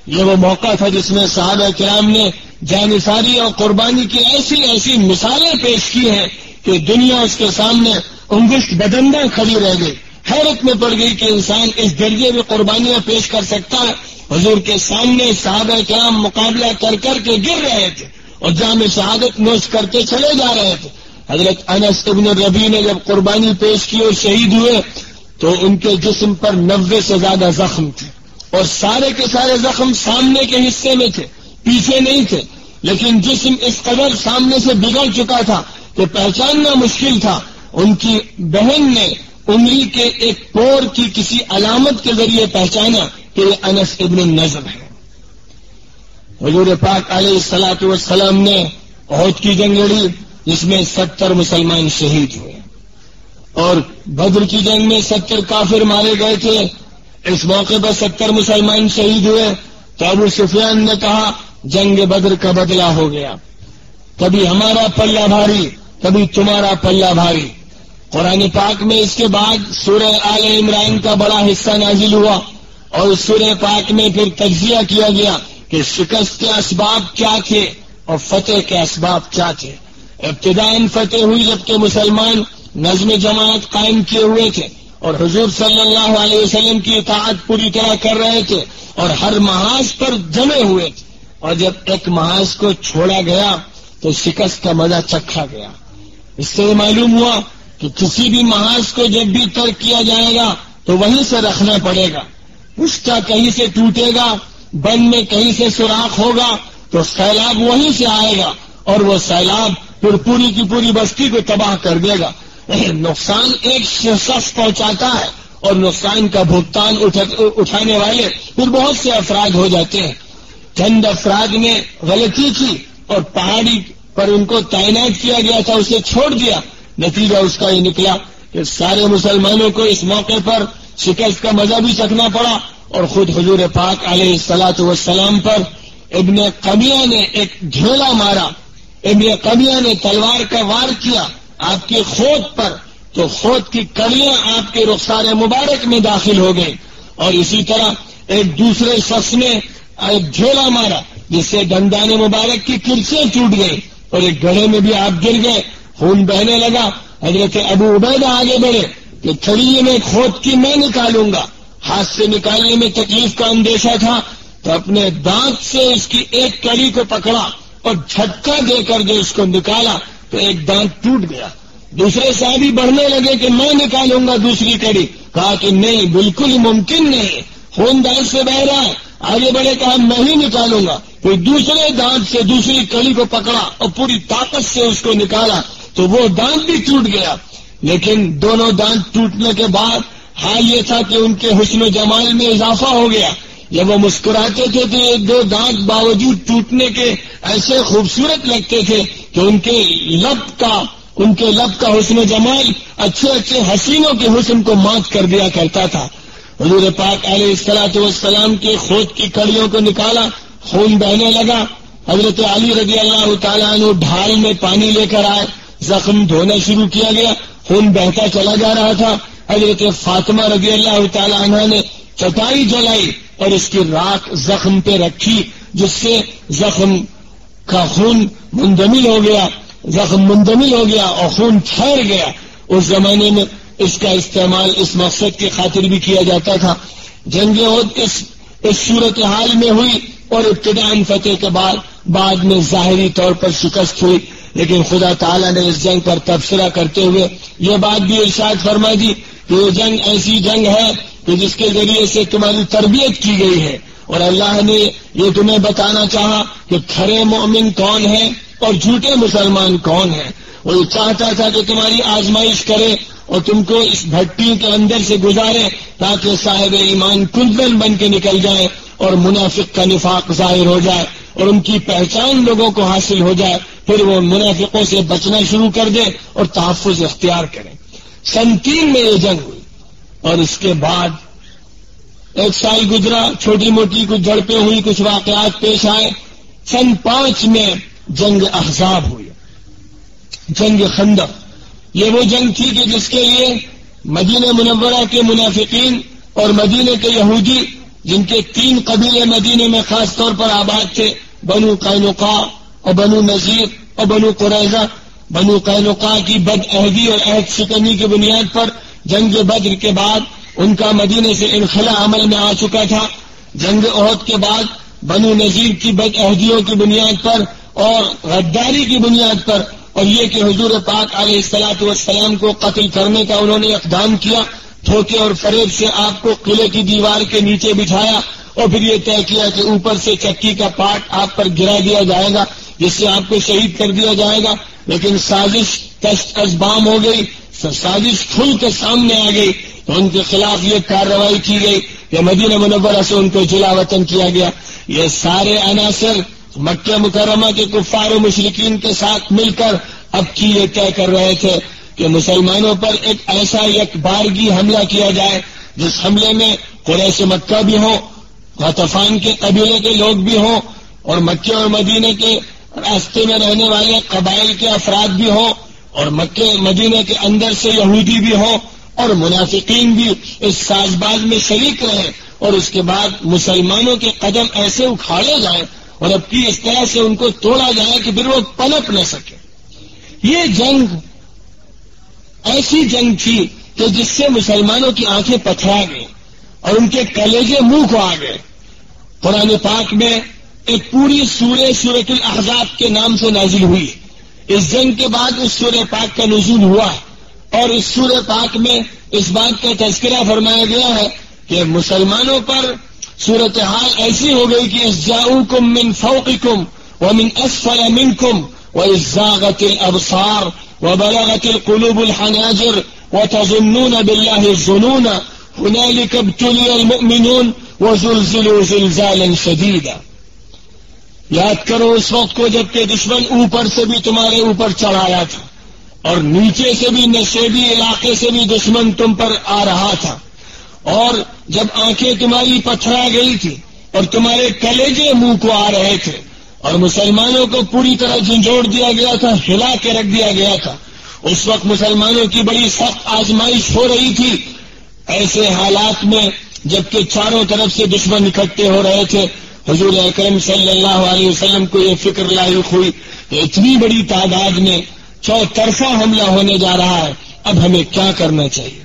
یہ وہ موقع تھا جس میں صحابہ کرام نے جانثاری اور قربانی کی ایسی ایسی مثالیں پیش کی ہیں کہ دنیا اس کے سامنے انگشت بدندہ کھڑی رہ گئی، حیرت میں پڑ گئی کہ انسان اس درجے میں قربانیاں پیش کر سکتا ہے۔ حضور کے سامنے صحابہ کرام مقابلہ کر کر کے گر رہے تھے اور جام شہادت نوش کرتے چلے جا رہے تھے۔ حضرت انس ابن ربیع نے جب قربانی پیش کی اور شہید ہوئے تو ان کے جسم پر 90 سے زیادہ زخم تھے، اور سارے کے سارے زخم سامنے کے حصے میں تھے، پیچھے نہیں تھے، لیکن جسم اس قدر سامنے سے بگڑ چکا تھا کہ پہچاننا مشکل تھا۔ ان کی بہن نے انگلی کے ایک پور کی کسی علامت کے ذریعے پہچانا کہ یہ انس ابن النضر ہے۔ حضور پاک علیہ الصلوۃ والسلام نے احد کی جنگ لڑی جس میں 70 مسلمان شہید ہوئے، اور بدر کی جنگ میں 70 کافر مارے گئے تھے۔ اس موقع پر 70 مسلمان شہید ہوئے تو ابو سفیان نے کہا جنگ بدر کا بدلہ ہو گیا، کبھی ہمارا پلہ بھاری کبھی تمہارا پلہ بھاری۔ قرآن پاک میں اس کے بعد سورہ آل عمران کا بڑا حصہ نازل ہوا، اور اس سورہ پاک میں پھر تجزیہ کیا گیا کہ شکست کے اسباب کیا تھے اور فتح کے اسباب کیا تھے۔ ابتداً فتح ہوئی جبکہ مسلمان نظم جماعت قائم کیے ہوئے تھے اور حضور صلی اللہ علیہ وسلم کی اطاعت پوری طرح کر رہے تھے اور ہر محاذ پر جمے ہوئے تھے، اور جب ایک محاذ کو چھوڑا گیا تو شکست کا مزہ چکھا گیا۔ اس سے معلوم ہوا کہ کسی بھی محاذ کو جب بھی ترک کیا جائے گا تو وہیں سے رکھنا پڑے گا، پشتا کہیں سے ٹوٹے گا، بند میں کہیں سے سوراخ ہوگا تو سیلاب وہیں سے آئے گا، اور وہ سیلاب پھر پوری کی پوری بستی کو تباہ کر دے گا۔ نقصان ایک شخص پہنچاتا ہے اور نقصان کا بھگتان اٹھانے والے پھر بہت سے افراد ہو جاتے ہیں۔ چند افراد نے غلطی کی اور پہاڑی پر ان کو تعینات کیا گیا تھا اسے چھوڑ دیا، نتیجہ اس کا یہ نکلا کہ سارے مسلمانوں کو اس موقع پر شکست کا مزہ بھی چکھنا پڑا، اور خود حضور پاک علیہ الصلوۃ والسلام پر ابن قمیہ نے ایک ڈھیلا مارا، ابن قمیہ نے تلوار کا وار کیا آپ کی خود پر، تو خود کی کڑیاں آپ کے رخسار مبارک میں داخل ہو گئی، اور اسی طرح ایک دوسرے شخص نے ایک ڈھیلا مارا جس سے دندان مبارک کی کرسیاں ٹوٹ گئی، اور ایک گڑھے میں بھی آپ گر گئے، خون بہنے لگا۔ حضرت ابو عبیدہ آگے بڑھے کہ کڑی میں خود کی میں نکالوں گا، ہاتھ سے نکالنے میں تکلیف کا اندیشہ تھا، تو اپنے دانت سے اس کی ایک کڑی کو پکڑا اور جھٹکا دے کر جو اس کو نکالا تو ایک دانت ٹوٹ گیا۔ دوسرے صحابی بڑھنے لگے کہ میں نکالوں گا دوسری کڑی، کہا کہ نہیں، بالکل ممکن نہیں، خون دانت سے بہ رہا ہے۔ آگے بڑھے، کہا میں ہی نکالوں گا، پھر دوسرے دانت سے دوسری کڑی کو پکڑا اور پوری طاقت سے اس کو نکالا تو وہ دانت بھی ٹوٹ گیا۔ لیکن دونوں دانت ٹوٹنے کے بعد حال یہ تھا کہ ان کے حسن و جمال میں اضافہ ہو گیا۔ جب وہ مسکراتے تھے تو یہ دو دانت باوجود ٹوٹنے کے ایسے خوبصورت لگتے تھے کہ ان کے لب کا حسن و جمال اچھے اچھے حسینوں کے حسن کو مات کر دیا کرتا تھا۔ حضور پاک علیہ الصلوۃ والسلام کی خود کی کڑیوں کو نکالا، خون بہنے لگا۔ حضرت علی رضی اللہ تعالیٰ عنہ ڈھال میں پانی لے کر آئے، زخم دھونا شروع کیا گیا، خون بہتا چلا جا رہا تھا۔ حضرت فاطمہ رضی اللہ تعالیٰ عنہ نے چٹائی جلائی اور اس کی راکھ زخم پہ رکھی، جس سے زخم کا خون منجمد ہو گیا، زخم منجمد ہو گیا اور خون ٹھہر گیا۔ اس زمانے میں اس کا استعمال اس مقصد کی خاطر بھی کیا جاتا تھا۔ جنگ احد اس صورتحال میں ہوئی اور ابتدائی فتح کے بعد میں ظاہری طور پر شکست ہوئی، لیکن خدا تعالیٰ نے اس جنگ پر تبصرہ کرتے ہوئے یہ بات بھی ارشاد فرما دی کہ یہ جنگ ایسی جنگ ہے کہ جس کے ذریعے سے تمہاری تربیت کی گئی ہے، اور اللہ نے یہ تمہیں بتانا چاہا کہ کھرے مومن کون ہیں اور جھوٹے مسلمان کون ہیں۔ وہ یہ چاہتا تھا کہ تمہاری آزمائش کرے اور تم کو اس بھٹی کے اندر سے گزارے تاکہ صاحب ایمان کلبن بن کے نکل جائے اور منافق کا نفاق ظاہر ہو جائے اور ان کی پہچان لوگوں کو حاصل ہو جائے، پھر وہ منافقوں سے بچنا شروع کر دیں اور تحفظ اختیار کریں۔ سن 3 میں یہ جنگ ہوئی، اور اس کے بعد 1 سال گزرا، چھوٹی موٹی کچھ جھڑپیں ہوئی، کچھ واقعات پیش آئے۔ سن 5 میں جنگ احزاب ہوئی، جنگ خندق۔ یہ وہ جنگ تھی کہ جس کے لیے مدینہ منورہ کے منافقین اور مدینہ کے یہودی، جن کے 3 قبیلے مدینہ میں خاص طور پر آباد تھے، بنو قینقاع اور بنو نذیر اور بنو قریظہ۔ بنو قینقاع کی بد عہدی اور عہد شکنی کی بنیاد پر جنگ بدر کے بعد ان کا مدینہ سے انخلا عمل میں آ چکا تھا۔ جنگ احد کے بعد بنو نذیر کی بد عہدیوں کی بنیاد پر اور غداری کی بنیاد پر، اور یہ کہ حضور پاک علیہ الصلوۃ والسلام کو قتل کرنے کا انہوں نے اقدام کیا، دھوکے اور فریب سے آپ کو قلعے کی دیوار کے نیچے بٹھایا اور پھر یہ طے کیا کہ اوپر سے چکی کا پاٹ آپ پر گرا دیا جائے گا جس سے آپ کو شہید کر دیا جائے گا۔ لیکن سازش تشت ازبام ہو گئی، سازش کھل کے سامنے آ گئی، تو ان کے خلاف یہ کارروائی کی گئی کہ مدینہ منورہ سے ان کو جلا وطن کیا گیا۔ یہ سارے عناصر مکہ مکرمہ کے کفار و مشرکین کے ساتھ مل کر اب کی یہ طے کر رہے تھے کہ مسلمانوں پر ایک ایسا یک بارگی حملہ کیا جائے جس حملے میں قریش مکہ بھی ہوں، غطفان کے قبیلے کے لوگ بھی ہوں، اور مکہ اور مدینے کے راستے میں رہنے والے قبائل کے افراد بھی ہوں، اور مکہ مدینے کے اندر سے یہودی بھی ہوں، اور منافقین بھی اس ساز باز میں شریک رہے، اور اس کے بعد مسلمانوں کے قدم ایسے اکھاڑے جائیں اور اب کی اس طرح سے ان کو توڑا جائے کہ پھر وہ پنپ نہ سکے۔ یہ جنگ ایسی جنگ تھی کہ جس سے مسلمانوں کی آنکھیں پتھرا گئیں اور ان کے کلیجے منہ کو آ گئے۔ قرآن پاک میں ایک پوری سورۃ الاحزاب کے نام سے نازل ہوئی۔ اس جنگ کے بعد اس سورہ پاک کا نزول ہوا اور اس سورہ پاک میں اس بات کا تذکرہ فرمایا گیا ہے کہ مسلمانوں پر صورتحال ایسی ہو گئی کہ اذ جاؤکم من فوقکم ومن اسفل منکم واذ زاغت الابصار وبلغت القلوب الحناجر وتظنون بالله الظنون هنالك ابتلي المؤمنون وزلزلوا زلزالا شديدا۔ یاد کرو اس وقت کو جب کہ دشمن اوپر سے بھی تمہارے اوپر چڑھ آیا تھا اور نیچے سے بھی نشیبی علاقے سے بھی دشمن تم پر آ رہا تھا، اور جب آنکھیں تمہاری پتھرا گئی تھی، اور تمہارے کلیجے منہ کو آ رہے تھے اور مسلمانوں کو پوری طرح جھنجھوڑ دیا گیا تھا، ہلا کے رکھ دیا گیا تھا. اس وقت مسلمانوں کی بڑی سخت آزمائش ہو رہی تھی. ایسے حالات میں جبکہ چاروں طرف سے دشمن اکٹھے ہو رہے تھے، حضور اکرم صلی اللہ علیہ وسلم کو یہ فکر لاحق ہوئی کہ اتنی بڑی تعداد میں چوطرفہ حملہ ہونے جا رہا ہے، اب ہمیں کیا کرنا چاہیے.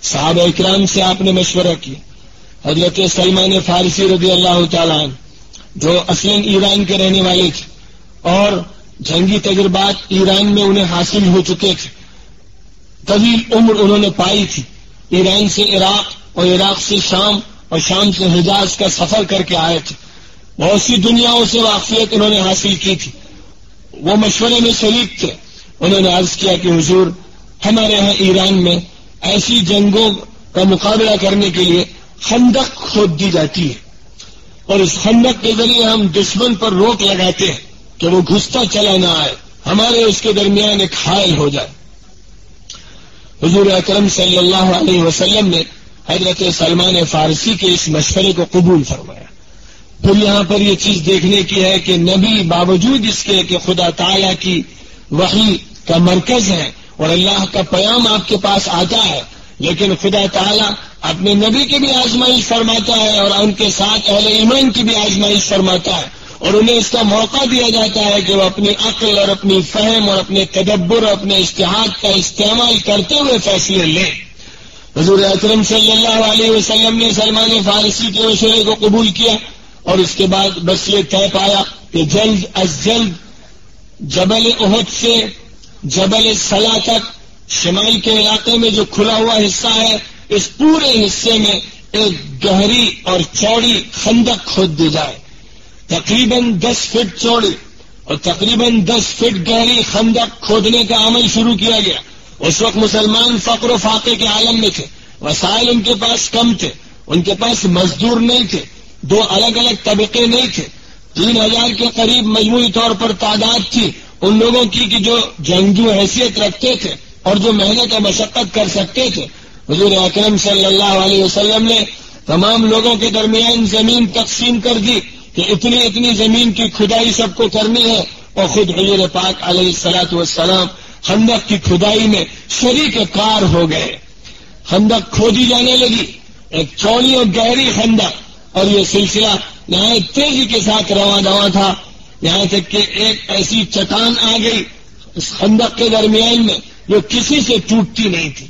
صحابہ اکرام سے آپ نے مشورہ کیا. حضرت سلمان فارسی رضی اللہ تعالیٰ عنہ جو اصلاً ایران کے رہنے والے تھے اور جنگی تجربات ایران میں انہیں حاصل ہو چکے تھے، طویل عمر انہوں نے پائی تھی. ایران سے عراق اور عراق سے شام اور شام سے حجاز کا سفر کر کے آئے تھے. بہت سی دنیاؤں سے واقفیت انہوں نے حاصل کی تھی. وہ مشورے میں شریک تھے. انہوں نے عرض کیا کہ حضور، ہمارے ہاں ایران میں ایسی جنگوں کا مقابلہ کرنے کے لیے خندق کھود دی جاتی ہے اور اس خندق کے ذریعے ہم دشمن پر روک لگاتے ہیں کہ وہ گھستا چلا نہ آئے، ہمارے اس کے درمیان ایک حائل ہو جائے. حضور اکرم صلی اللہ علیہ وسلم نے حضرت سلمان فارسی کے اس مشورے کو قبول فرمایا. پھر یہاں پر یہ چیز دیکھنے کی ہے کہ نبی باوجود اس کے کہ خدا تعالیٰ کی وحی کا مرکز ہے اور اللہ کا پیام آپ کے پاس آتا ہے، لیکن خدا تعالیٰ اپنے نبی کی بھی آزمائش فرماتا ہے اور ان کے ساتھ اہل ایمان کی بھی آزمائش فرماتا ہے اور انہیں اس کا موقع دیا جاتا ہے کہ وہ اپنی عقل اور اپنی فہم اور اپنے تدبر اور اپنے اجتہاد کا استعمال کرتے ہوئے فیصلے لیں. حضور اکرم صلی اللہ علیہ وسلم نے سلمان فارسی کے مشورے کو قبول کیا اور اس کے بعد بس یہ طے پایا کہ جلد از جلد جبل احد سے جبل سلا تک شمال کے علاقے میں جو کھلا ہوا حصہ ہے، اس پورے حصے میں ایک گہری اور چوڑی خندق کھود دی جائے. تقریباً 10 فٹ چوڑی اور تقریباً 10 فٹ گہری خندق کھودنے کا عمل شروع کیا گیا. اس وقت مسلمان فقر و فاقے کے عالم میں تھے، وسائل ان کے پاس کم تھے، ان کے پاس مزدور نہیں تھے، 2 الگ الگ طبقے نہیں تھے. 3000 کے قریب مجموعی طور پر تعداد تھی ان لوگوں کی کہ جو جنگجو حیثیت رکھتے تھے اور جو محنت اور مشقت کر سکتے تھے. حضور اکرم صلی اللہ علیہ وسلم نے تمام لوگوں کے درمیان زمین تقسیم کر دی کہ اتنی زمین کی کھدائی سب کو کرنی ہے، اور خود حضور پاک علیہ الصلوۃ والسلام خندق کی کھدائی میں شریک کار ہو گئے. خندق کھودی جانے لگی، ایک چوڑی اور گہری خندق، اور یہ سلسلہ یہاں تیزی کے ساتھ رواں تھا، یہاں تک کہ ایک ایسی چٹان آ گئی اس خندق کے درمیان میں جو کسی سے ٹوٹتی نہیں تھی.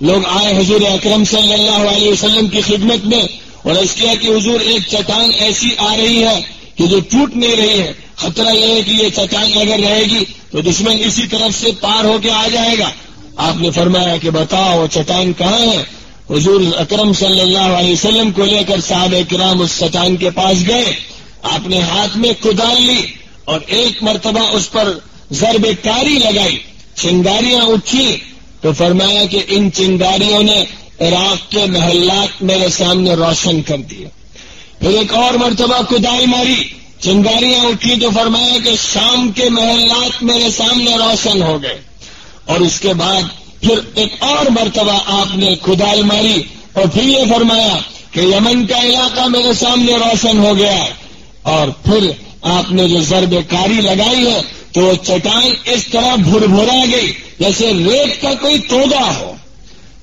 لوگ آئے حضور اکرم صلی اللہ علیہ وسلم کی خدمت میں اور اس کیا کہ حضور ایک چٹان ایسی آ رہی ہے کہ جو ٹوٹ نہیں رہی ہے، خطرہ یہ ہے کہ یہ چٹان اگر رہے گی تو دشمن اسی طرف سے پار ہو کے آ جائے گا. آپ نے فرمایا کہ بتاؤ وہ چٹان کہاں ہے. حضور اکرم صلی اللہ علیہ وسلم کو لے کر صحابہ کرام اس چٹان کے پاس گئے. آپ نے ہاتھ میں کدال لی اور ایک مرتبہ اس پر ضرب کاری لگائی، چنگاریاں اٹھی تو فرمایا کہ ان چنگاریوں نے عراق کے محلات میرے سامنے روشن کر دیے. پھر ایک اور مرتبہ کدال ماری، چنگاریاں اٹھی تو فرمایا کہ شام کے محلات میرے سامنے روشن ہو گئے. اور اس کے بعد پھر ایک اور مرتبہ آپ نے کدال ماری اور پھر یہ فرمایا کہ یمن کا علاقہ میرے سامنے روشن ہو گیا ہے. اور پھر آپ نے جو ضرب کاری لگائی ہے تو وہ چٹان اس طرح بھربھرا گئی جیسے ریت کا کوئی توغا ہو.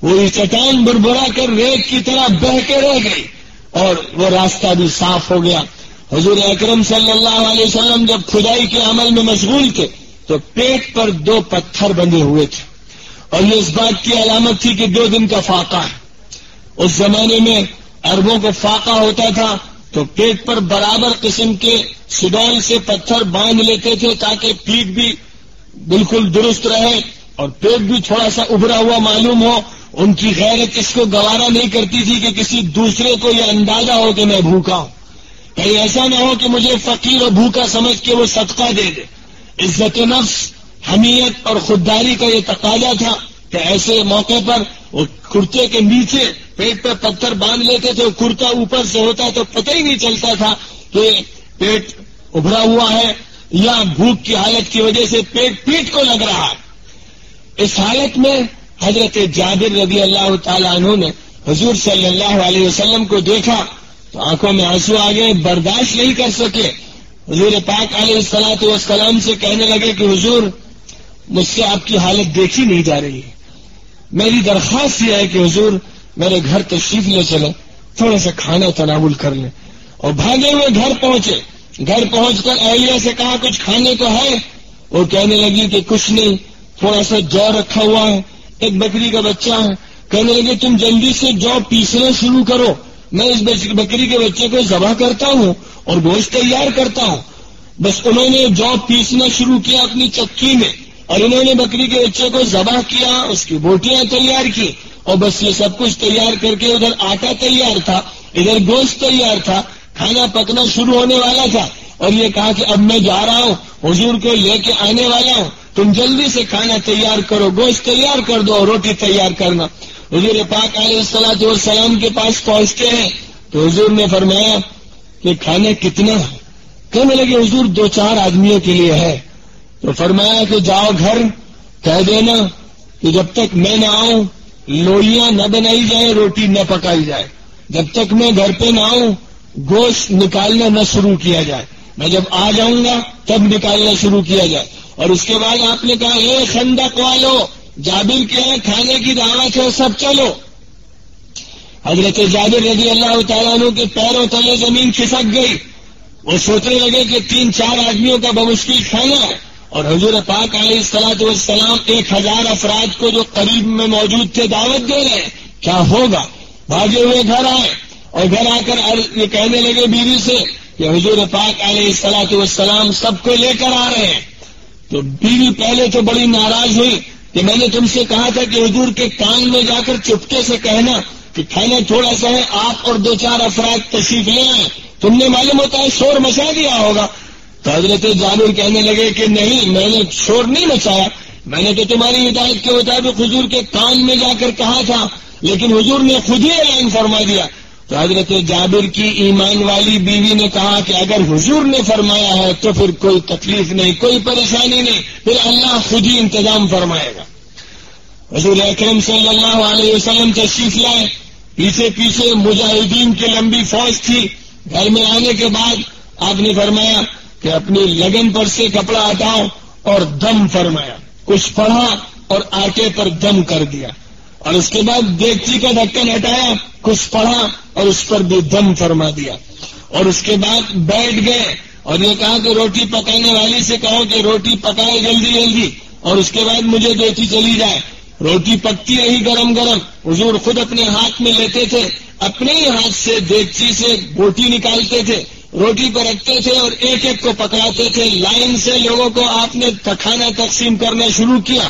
وہی چٹان بھربھرا کر ریت کی طرح بہہ کے رہ گئی اور وہ راستہ بھی صاف ہو گیا. حضور اکرم صلی اللہ علیہ وسلم جب کھدائی کے عمل میں مشغول تھے تو پیٹ پر 2 پتھر بندھے ہوئے تھے اور یہ اس بات کی علامت تھی کہ 2 دن کا فاقہ ہے. اس زمانے میں عربوں کو فاقہ ہوتا تھا تو پیٹ پر برابر قسم کے سڈول سے پتھر باندھ لیتے تھے تاکہ پیٹ بھی بالکل درست رہے اور پیٹ بھی تھوڑا سا ابھرا ہوا معلوم ہو. ان کی غیرت اس کو گوارا نہیں کرتی تھی کہ کسی دوسرے کو یہ اندازہ ہو کہ میں بھوکا ہوں، کہیں ایسا نہ ہو کہ مجھے فقیر اور بھوکا سمجھ کے وہ صدقہ دے دے. عزت نفس، حمیت اور خودداری کا یہ تقاضا تھا کہ ایسے موقع پر وہ کرتے کے نیچے پیٹ پہ پتھر باندھ لیتے تھے. کرتا اوپر سے ہوتا تو پتہ ہی نہیں چلتا تھا کہ پیٹ ابھرا ہوا ہے یا بھوک کی حالت کی وجہ سے پیٹ کو لگ رہا ہے. اس حالت میں حضرت جابر رضی اللہ تعالیٰ عنہ نے حضور صلی اللہ علیہ وسلم کو دیکھا تو آنکھوں میں آنسو آ گئے، برداشت نہیں کر سکے، حضور پاک علیہ الصلوۃ والسلام سے کہنے لگے کہ حضور مجھ سے آپ کی حالت دیکھی نہیں جا رہی ہے، میری درخواست یہ ہے کہ حضور میرے گھر تشریف لے چلے، تھوڑا سا کھانا تناول کر لیں۔ اور بھاگے ہوئے گھر پہنچے، گھر پہنچ کر اہلیہ سے کہا کچھ کھانے کو ہے؟ وہ کہنے لگی کہ کچھ نہیں، تھوڑا سا جو رکھا ہوا ہے، ایک بکری کا بچہ ہے۔ کہنے لگے تم جلدی سے جو پیسنا شروع کرو، میں اس بکری کے بچے کو ذبح کرتا ہوں اور گوشت تیار کرتا ہوں۔ بس انہوں نے جو پیسنا شروع کیا اپنی چکی میں، اور انہوں نے بکری کے بچے کو ذبح کیا، اس کی بوٹیاں تیار کی، اور بس یہ سب کچھ تیار کر کے ادھر آٹا تیار تھا، ادھر گوشت تیار تھا، کھانا پکنا شروع ہونے والا تھا، اور یہ کہا کہ اب میں جا رہا ہوں، حضور کو لے کے آنے والا ہوں، تم جلدی سے کھانا تیار کرو، گوشت تیار کر دو اور روٹی تیار کرنا۔ حضور پاک علیہ الصلوۃ والسلام کے پاس پہنچتے ہیں تو حضور نے فرمایا کہ کھانا کتنا ہے؟ کہنے لگے حضور 2-4 آدمیوں کے لیے ہے۔ تو فرمایا کہ جاؤ گھر کہہ دینا کہ جب تک میں نہ آؤں لوئیاں نہ بنائی جائیں، روٹی نہ پکائی جائے، جب تک میں گھر پہ نہ آؤں گوشت نکالنا نہ شروع کیا جائے، میں جب آ جاؤں گا تب نکالنا شروع کیا جائے۔ اور اس کے بعد آپ نے کہا اے خندق والو، جابر کے یہاں کھانے کی دعوت ہے، سب چلو۔ حضرت جابر رضی اللہ تعالیٰ عنہ کے پیروں تلے زمین کھسک گئی، وہ سوچنے لگے کہ 3-4 آدمیوں کا بمشکل کھانا ہے، اور حضور پاک علیہ الصلوۃ والسلام 1000 افراد کو جو قریب میں موجود تھے دعوت دے رہے ہیں، کیا ہوگا؟ بھاگے ہوئے گھر آئے، اور گھر آ کر یہ کہنے لگے بیوی سے کہ حضور پاک علیہ الصلوۃ والسلام سب کو لے کر آ رہے ہیں۔ تو بیوی پہلے تو بڑی ناراض ہوئی کہ میں نے تم سے کہا تھا کہ حضور کے کان میں جا کر چپکے سے کہنا کہ کھانا تھوڑا سا ہے، آپ اور 2-4 افراد تشریف لے آئے، تم نے معلوم ہوتا ہے شور مچا دیا ہوگا۔ تو حضرت جابر کہنے لگے کہ نہیں، میں نے شور نہیں مچایا، میں نے تو تمہاری ہدایت کے مطابق حضور کے کان میں جا کر کہا تھا، لیکن حضور نے خود ہی اعلان فرما دیا۔ تو حضرت جابر کی ایمان والی بیوی نے کہا کہ اگر حضور نے فرمایا ہے تو پھر کوئی تکلیف نہیں، کوئی پریشانی نہیں، پھر اللہ خود ہی انتظام فرمائے گا۔ حضور اکرم صلی اللہ علیہ وسلم تشریف لائے، پیچھے پیچھے مجاہدین کی لمبی فوج تھی۔ گھر میں آنے کے بعد آپ نے فرمایا کہ اپنی لگن پر سے کپڑا ہٹاؤ اور دم فرمایا، کچھ پڑھا اور آٹے پر دم کر دیا، اور اس کے بعد دیگچی کا ڈھکن ہٹایا، کچھ پڑھا اور اس پر بھی دم فرما دیا، اور اس کے بعد بیٹھ گئے اور یہ کہا کہ روٹی پکانے والی سے کہو کہ روٹی پکائے جلدی جلدی، اور اس کے بعد مجھے دیتی چلی جائے۔ روٹی پکتی رہی گرم گرم، حضور خود اپنے ہاتھ میں لیتے تھے، اپنے ہی ہاتھ سے دیگچی سے بوٹی نکالتے تھے، روٹی پر رکھتے تھے اور ایک ایک کو پکڑاتے تھے۔ لائن سے لوگوں کو آپ نے کھانا تقسیم کرنا شروع کیا،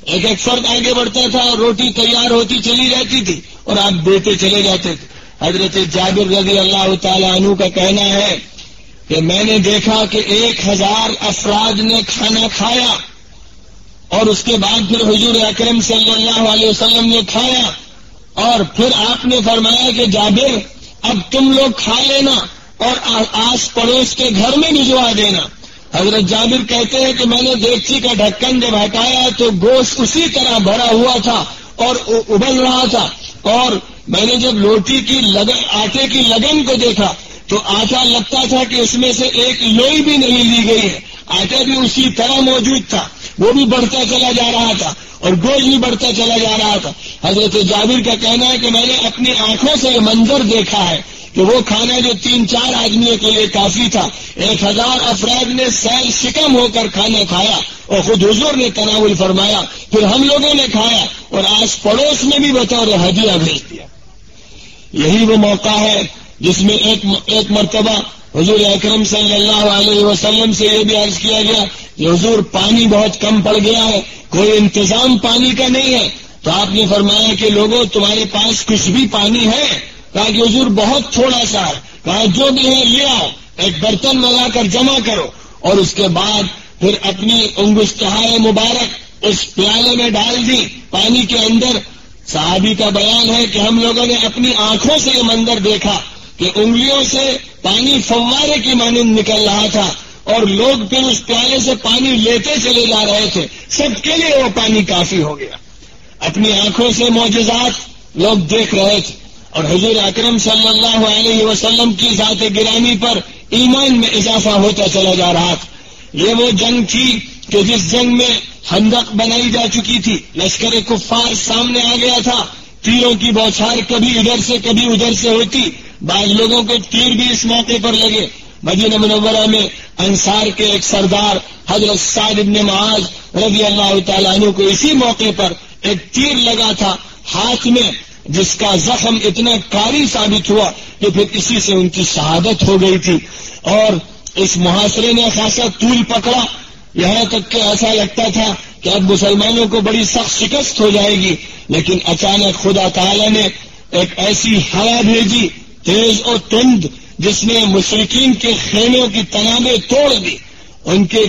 ایک ایک فرد آگے بڑھتا تھا اور روٹی تیار ہوتی چلی جاتی تھی اور آپ دیتے چلے جاتے تھے۔ حضرت جابر رضی اللہ تعالی عنہ کا کہنا ہے کہ میں نے دیکھا کہ 1000 افراد نے کھانا کھایا، اور اس کے بعد پھر حضور اکرم صلی اللہ علیہ وسلم نے کھایا، اور پھر آپ نے فرمایا کہ جابر اب تم لوگ کھا لینا اور آس پڑوس کے گھر میں بھجوا دینا۔ حضرت جابر کہتے ہیں کہ میں نے دیگچی کا ڈھکن جب ہٹایا تو گوشت اسی طرح بھرا ہوا تھا اور ابل رہا تھا، اور میں نے جب روٹی کی لگن، آٹے کی لگن کو دیکھا تو آٹا لگتا تھا کہ اس میں سے ایک لوئی بھی نہیں لی گئی ہے، آٹا بھی اسی طرح موجود تھا، وہ بھی بڑھتا چلا جا رہا تھا اور گوشت بھی بڑھتا چلا جا رہا تھا۔ حضرت جابر کا کہنا ہے کہ میں نے اپنی آنکھوں سے یہ منظر دیکھا ہے کہ وہ کھانا جو 3-4 آدمیوں کے لیے کافی تھا، 1000 افراد نے سیل شکم ہو کر کھانا کھایا اور خود حضور نے تناول فرمایا، پھر ہم لوگوں نے کھایا اور آس پڑوس میں بھی بطور ہدیہ بھیج دیا۔ یہی وہ موقع ہے جس میں ایک مرتبہ حضور اکرم صلی اللہ علیہ وسلم سے یہ بھی عرض کیا گیا کہ حضور پانی بہت کم پڑ گیا ہے، کوئی انتظام پانی کا نہیں ہے۔ تو آپ نے فرمایا کہ لوگوں تمہارے پاس کچھ بھی پانی ہے؟ کہا کہ حضور بہت تھوڑا سا ہے۔ کہا جو بھی ہے لے آؤ، ایک برتن لگا کر جمع کرو، اور اس کے بعد پھر اپنی انگشتہائے مبارک اس پیالے میں ڈال دی پانی کے اندر۔ صحابی کا بیان ہے کہ ہم لوگوں نے اپنی آنکھوں سے یہ منظر دیکھا کہ انگلیوں سے پانی فوارے کی مانند نکل رہا تھا، اور لوگ پھر اس پیالے سے پانی لیتے چلے جا رہے تھے، سب کے لیے وہ پانی کافی ہو گیا۔ اپنی آنکھوں سے معجزات لوگ دیکھ رہے تھے، اور حضور اکرم صلی اللہ علیہ وسلم کی ذات گرامی پر ایمان میں اضافہ ہوتا چلا جا رہا تھا۔ یہ وہ جنگ تھی کہ جس جنگ میں خندق بنائی جا چکی تھی، لشکر کفار سامنے آ گیا تھا، تیروں کی بوچھار کبھی ادھر سے کبھی ادھر سے ہوتی، بعض لوگوں کے تیر بھی اس موقع پر لگے۔ مدینہ منورہ میں انصار کے ایک سردار حضرت سعد بن معاذ رضی اللہ تعالیٰ عنہ کو اسی موقع پر ایک تیر لگا تھا ہاتھ میں، جس کا زخم اتنا کاری ثابت ہوا کہ پھر اسی سے ان کی شہادت ہو گئی تھی۔ اور اس محاصرے نے خاصا طول پکڑا، یہاں تک کہ ایسا لگتا تھا کہ اب مسلمانوں کو بڑی سخت شکست ہو جائے گی، لیکن اچانک خدا تعالی نے ایک ایسی ہوا بھیجی تیز اور تند جس نے مشرکین کے خیموں کی تنابیں توڑ دی، ان کے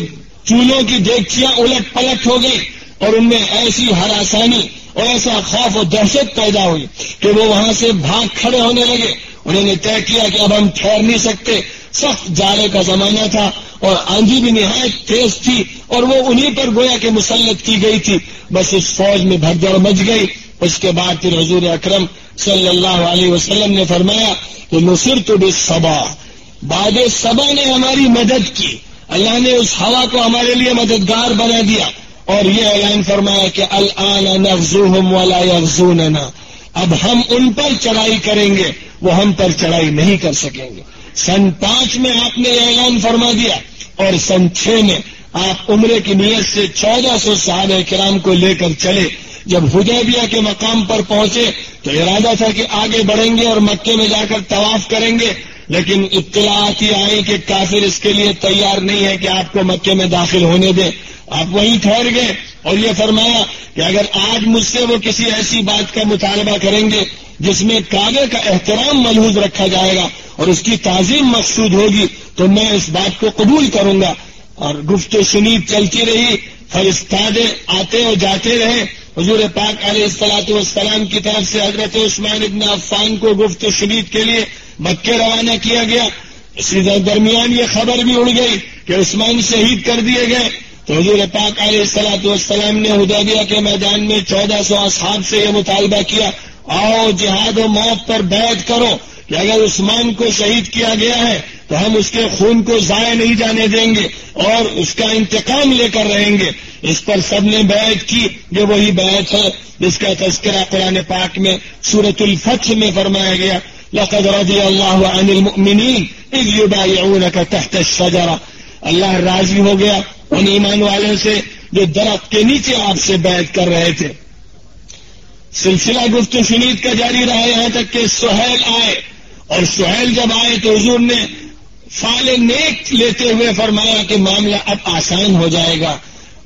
چولہوں کی دیگچیاں الٹ پلٹ ہو گئی اور ان میں ایسی ہراسانی اور ایسا خوف و دہشت پیدا ہوئی کہ وہ وہاں سے بھاگ کھڑے ہونے لگے۔ انہوں نے طے کیا کہ اب ہم ٹھہر نہیں سکتے، سخت جالے کا زمانہ تھا اور آندھی بھی نہایت تیز تھی اور وہ انہی پر گویا کہ مسلط کی گئی تھی۔ بس اس فوج میں بھگدڑ مچ گئی۔ اس کے بعد پھر حضور اکرم صلی اللہ علیہ وسلم نے فرمایا کہ نصرت بالصبا، باد صبا نے ہماری مدد کی، اللہ نے اس ہوا کو ہمارے لیے مددگار بنا دیا اور یہ اعلان فرمایا کہ الآن نغزوہم ولا یغزوننا، اب ہم ان پر چڑھائی کریں گے، وہ ہم پر چڑھائی نہیں کر سکیں گے۔ سن 5 میں آپ نے اعلان فرما دیا اور سن 6 میں آپ عمرے کی نیت سے 1400 صحابہ کرام کو لے کر چلے۔ جب حدیبیہ کے مقام پر پہنچے تو ارادہ تھا کہ آگے بڑھیں گے اور مکے میں جا کر طواف کریں گے، لیکن اطلاعات یہ آئی کہ کافر اس کے لیے تیار نہیں ہے کہ آپ کو مکے میں داخل ہونے دیں۔ آپ وہیں ٹھہر گئے اور یہ فرمایا کہ اگر آج مجھ سے وہ کسی ایسی بات کا مطالبہ کریں گے جس میں کعبے کا احترام ملحوظ رکھا جائے گا اور اس کی تعظیم مقصود ہوگی تو میں اس بات کو قبول کروں گا۔ اور گفت و شنید چلتی رہی، فرستادے آتے اور جاتے رہے۔ حضور پاک علیہ الصلوۃ والسلام کی طرف سے حضرت عثمان بن عفان کو گفت و شنید کے لیے مکے روانہ کیا گیا۔ اسی درمیان یہ خبر بھی اڑ گئی کہ عثمان شہید کر دیے گئے، تو حضور پاک علیہ الصلوۃ والسلام نے حدیبیہ کے میدان میں 1400 اصحاب سے یہ مطالبہ کیا، آؤ جہاد و موت پر بیعت کرو کہ اگر عثمان کو شہید کیا گیا ہے تو ہم اس کے خون کو ضائع نہیں جانے دیں گے اور اس کا انتقام لے کر رہیں گے۔ اس پر سب نے بیعت کی۔ یہ وہی بیعت ہے جس کا تذکرہ قرآن پاک میں سورۃ الفتح میں فرمایا گیا، لقد رضی اللہ عن المؤمنین اذ یبایعونک تحت الشجرہ، اللہ راضی ہو گیا ان ایمان والوں سے جو درخت کے نیچے آپ سے بیعت کر رہے تھے۔ سلسلہ گفت و شنید کا جاری رہا یہاں تک کہ سہیل آئے، اور سہیل جب آئے تو حضور نے فعل نیک لیتے ہوئے فرمایا کہ معاملہ اب آسان ہو جائے گا۔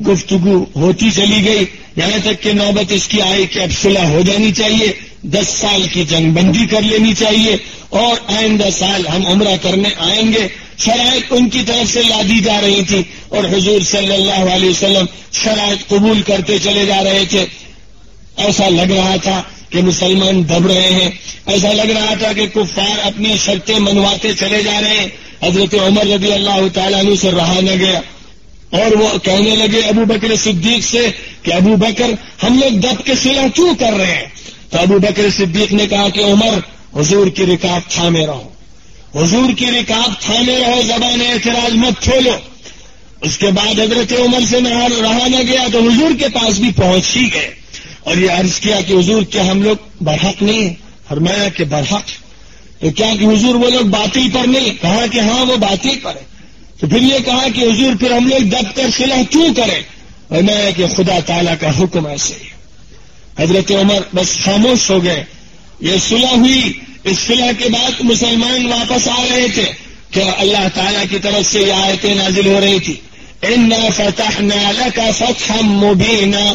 گفتگو ہوتی چلی گئی یہاں تک کہ نوبت اس کی آئی کہ اب صلح ہو جانی چاہیے، 10 سال کی جنگ بندی کر لینی چاہیے اور آئندہ سال ہم عمرہ کرنے آئیں گے۔ شرائط ان کی طرف سے لا دی جا رہی تھی اور حضور صلی اللہ علیہ وسلم شرائط قبول کرتے چلے جا رہے تھے۔ ایسا لگ رہا تھا کہ مسلمان دب رہے ہیں، ایسا لگ رہا تھا کہ کفار اپنی شرطیں منواتے چلے جا رہے ہیں۔ حضرت عمر رضی اللہ تعالیٰ عنہ سے رہا نہ گیا اور وہ کہنے لگے ابو بکر صدیق سے کہ ابو بکر ہم لوگ دب کے صلح کیوں کر رہے ہیں؟ تو ابو بکر صدیق نے کہا کہ عمر حضور کی رکاب تھامے رہو، حضور کی رکاب تھامے رہو، زبان اعتراض مت کھولو۔ اس کے بعد حضرت عمر سے رہا نہ گیا تو حضور کے پاس بھی پہنچ ہی گئے اور یہ عرض کیا کہ حضور کیا ہم لوگ برحق نہیں ہیں؟ فرمایا کہ برحق۔ تو کیا کہ حضور وہ لوگ باطل پر نہیں؟ کہا کہ ہاں وہ باطل پر ہے۔ تو پھر یہ کہا کہ حضور پھر ہم لوگ دب کر صلح کیوں کریں؟ فرمایا کہ خدا تعالیٰ کا حکم ایسے ہی۔ حضرت عمر بس خاموش ہو گئے۔ یہ صلح ہوئی، اس صلح کے بعد مسلمان واپس آ رہے تھے کہ اللہ تعالیٰ کی طرف سے یہ آیتیں نازل ہو رہی تھی، اِنَّا فَتَحْنَا لَكَ فَتْحًا مُبِينًا،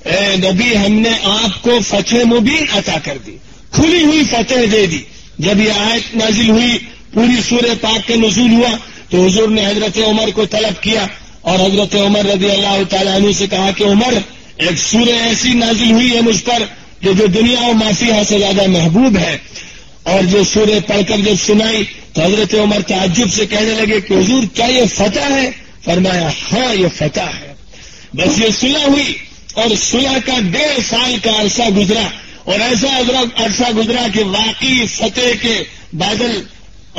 اے نبی ہم نے آپ کو فتح مبین عطا کر دی، کھلی ہوئی فتح دے دی۔ جب یہ آیت نازل ہوئی، پوری سورہ پاک کا نزول ہوا تو حضور نے حضرت عمر کو طلب کیا اور حضرت عمر رضی اللہ تعالیٰ عنہ سے کہا کہ عمر ایک سورہ ایسی نازل ہوئی ہے مجھ پر کہ جو دنیا و مافیہ سے زیادہ محبوب ہے، اور جو سورہ پڑھ کر جب سنائی تو حضرت عمر تعجب سے کہنے لگے کہ حضور کیا یہ فتح ہے؟ فرمایا ہاں یہ فتح ہے۔ بس یہ صلح ہوئی اور صلح کا 1.5 سال کا عرصہ گزرا اور ایسا عرصہ گزرا کہ واقعی فتح کے بادل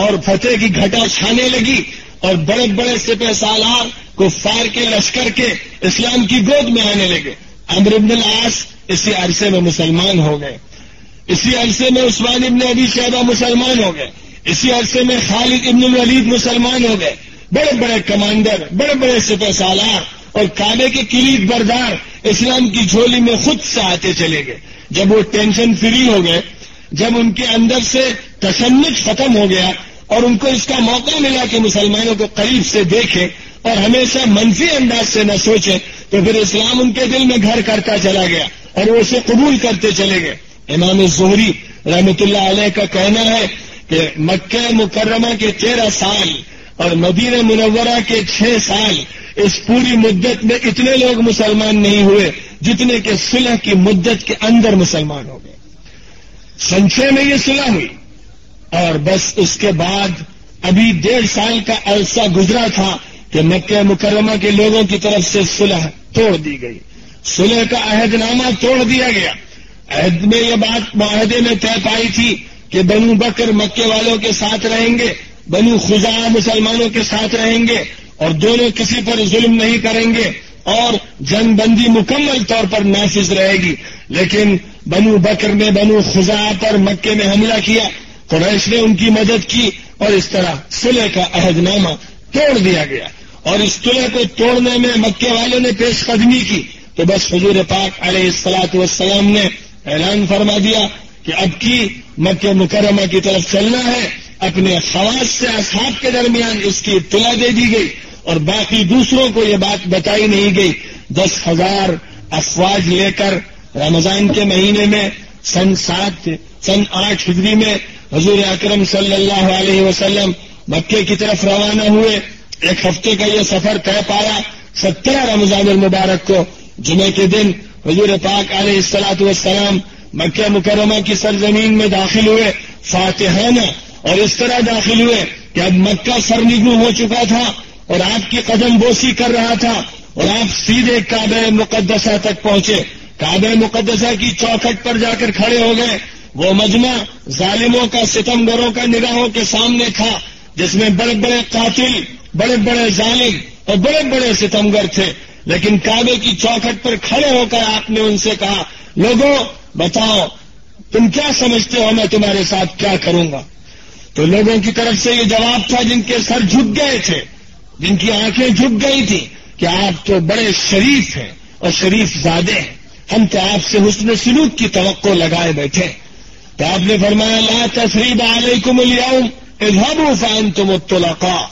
اور فتح کی گھٹا چھانے لگی اور بڑے بڑے سپہ سالار کفار کے لشکر کے اسلام کی گود میں آنے لگے. عمرو بن العاص اسی عرصے میں مسلمان ہو گئے. اسی عرصے میں عثمان ابن ابی شیبہ مسلمان ہو گئے. اسی عرصے میں خالد ابن الولید مسلمان ہو گئے. بڑے بڑے کمانڈر، بڑے بڑے سپہ سالار اور کعبے کے کلید بردار اسلام کی جھولی میں خود سے آتے چلے گئے. جب وہ ٹینشن فری ہو گئے، جب ان کے اندر سے تشنج ختم ہو گیا اور ان کو اس کا موقع ملا کہ مسلمانوں کو قریب سے دیکھیں اور ہمیشہ منفی انداز سے نہ سوچیں، تو پھر اسلام ان کے دل میں گھر کرتا چلا گیا اور وہ اسے قبول کرتے چلے گئے. امام زہری رحمۃ اللہ علیہ کا کہنا ہے کہ مکہ مکرمہ کے 13 سال اور مدینہ منورہ کے 6 سال، اس پوری مدت میں اتنے لوگ مسلمان نہیں ہوئے جتنے کہ صلح کی مدت کے اندر مسلمان ہو گئے. سن 6 میں یہ صلح ہوئی اور بس اس کے بعد ابھی 1.5 سال کا عرصہ گزرا تھا کہ مکہ مکرمہ کے لوگوں کی طرف سے صلح توڑ دی گئی. صلح کا عہد نامہ توڑ دیا گیا. عہد میں یہ بات معاہدے میں طے پائی تھی کہ بنو بکر مکے والوں کے ساتھ رہیں گے، بنو خزاعہ مسلمانوں کے ساتھ رہیں گے اور دونوں کسی پر ظلم نہیں کریں گے اور جنگ بندی مکمل طور پر نافذ رہے گی. لیکن بنو بکر نے بنو خزاعہ پر مکے میں حملہ کیا، قریش نے ان کی مدد کی اور اس طرح صلح کا عہد نامہ توڑ دیا گیا. اور اس صلح کو توڑنے میں مکے والوں نے پیش قدمی کی تو بس حضور پاک علیہ الصلاۃ والسلام نے اعلان فرما دیا کہ اب کی مکہ مکرمہ کی طرف چلنا ہے. اپنے خواص سے اصحاب کے درمیان اس کی اطلاع دے دی گئی اور باقی دوسروں کو یہ بات بتائی نہیں گئی. 10,000 افواج لے کر رمضان کے مہینے میں سن 8 ہجری میں حضور اکرم صلی اللہ علیہ وسلم مکے کی طرف روانہ ہوئے. 1 ہفتے کا یہ سفر طے پایا. 17 رمضان المبارک کو جمعے کے دن حضور پاک علیہ الصلاۃ والسلام مکہ مکرمہ کی سرزمین میں داخل ہوئے فاتحانہ، اور اس طرح داخل ہوئے کہ اب مکہ سرنگو ہو چکا تھا اور آپ کی قدم بوسی کر رہا تھا اور آپ سیدھے کعبہ مقدسہ تک پہنچے. کعبہ مقدسہ کی چوکھٹ پر جا کر کھڑے ہو گئے. وہ مجمع ظالموں کا، ستمگروں کا نگاہوں کے سامنے تھا جس میں بڑے بڑے قاتل، بڑے بڑے ظالم اور بڑے بڑے ستمگر تھے. لیکن کعبے کی چوکھٹ پر کھڑے ہو کر آپ نے ان سے کہا، لوگوں بتاؤ تم کیا سمجھتے ہو میں تمہارے ساتھ کیا کروں گا؟ تو لوگوں کی طرف سے یہ جواب تھا جن کے سر جھک گئے تھے، جن کی آنکھیں جھک گئی تھی کہ آپ تو بڑے شریف ہیں اور شریف زادے ہیں، ہم تو آپ سے حسن سلوک کی توقع لگائے بیٹھے. تو آپ نے فرمایا لا تثریب علیکم اليوم اذهبوا فانتم الطلقاء.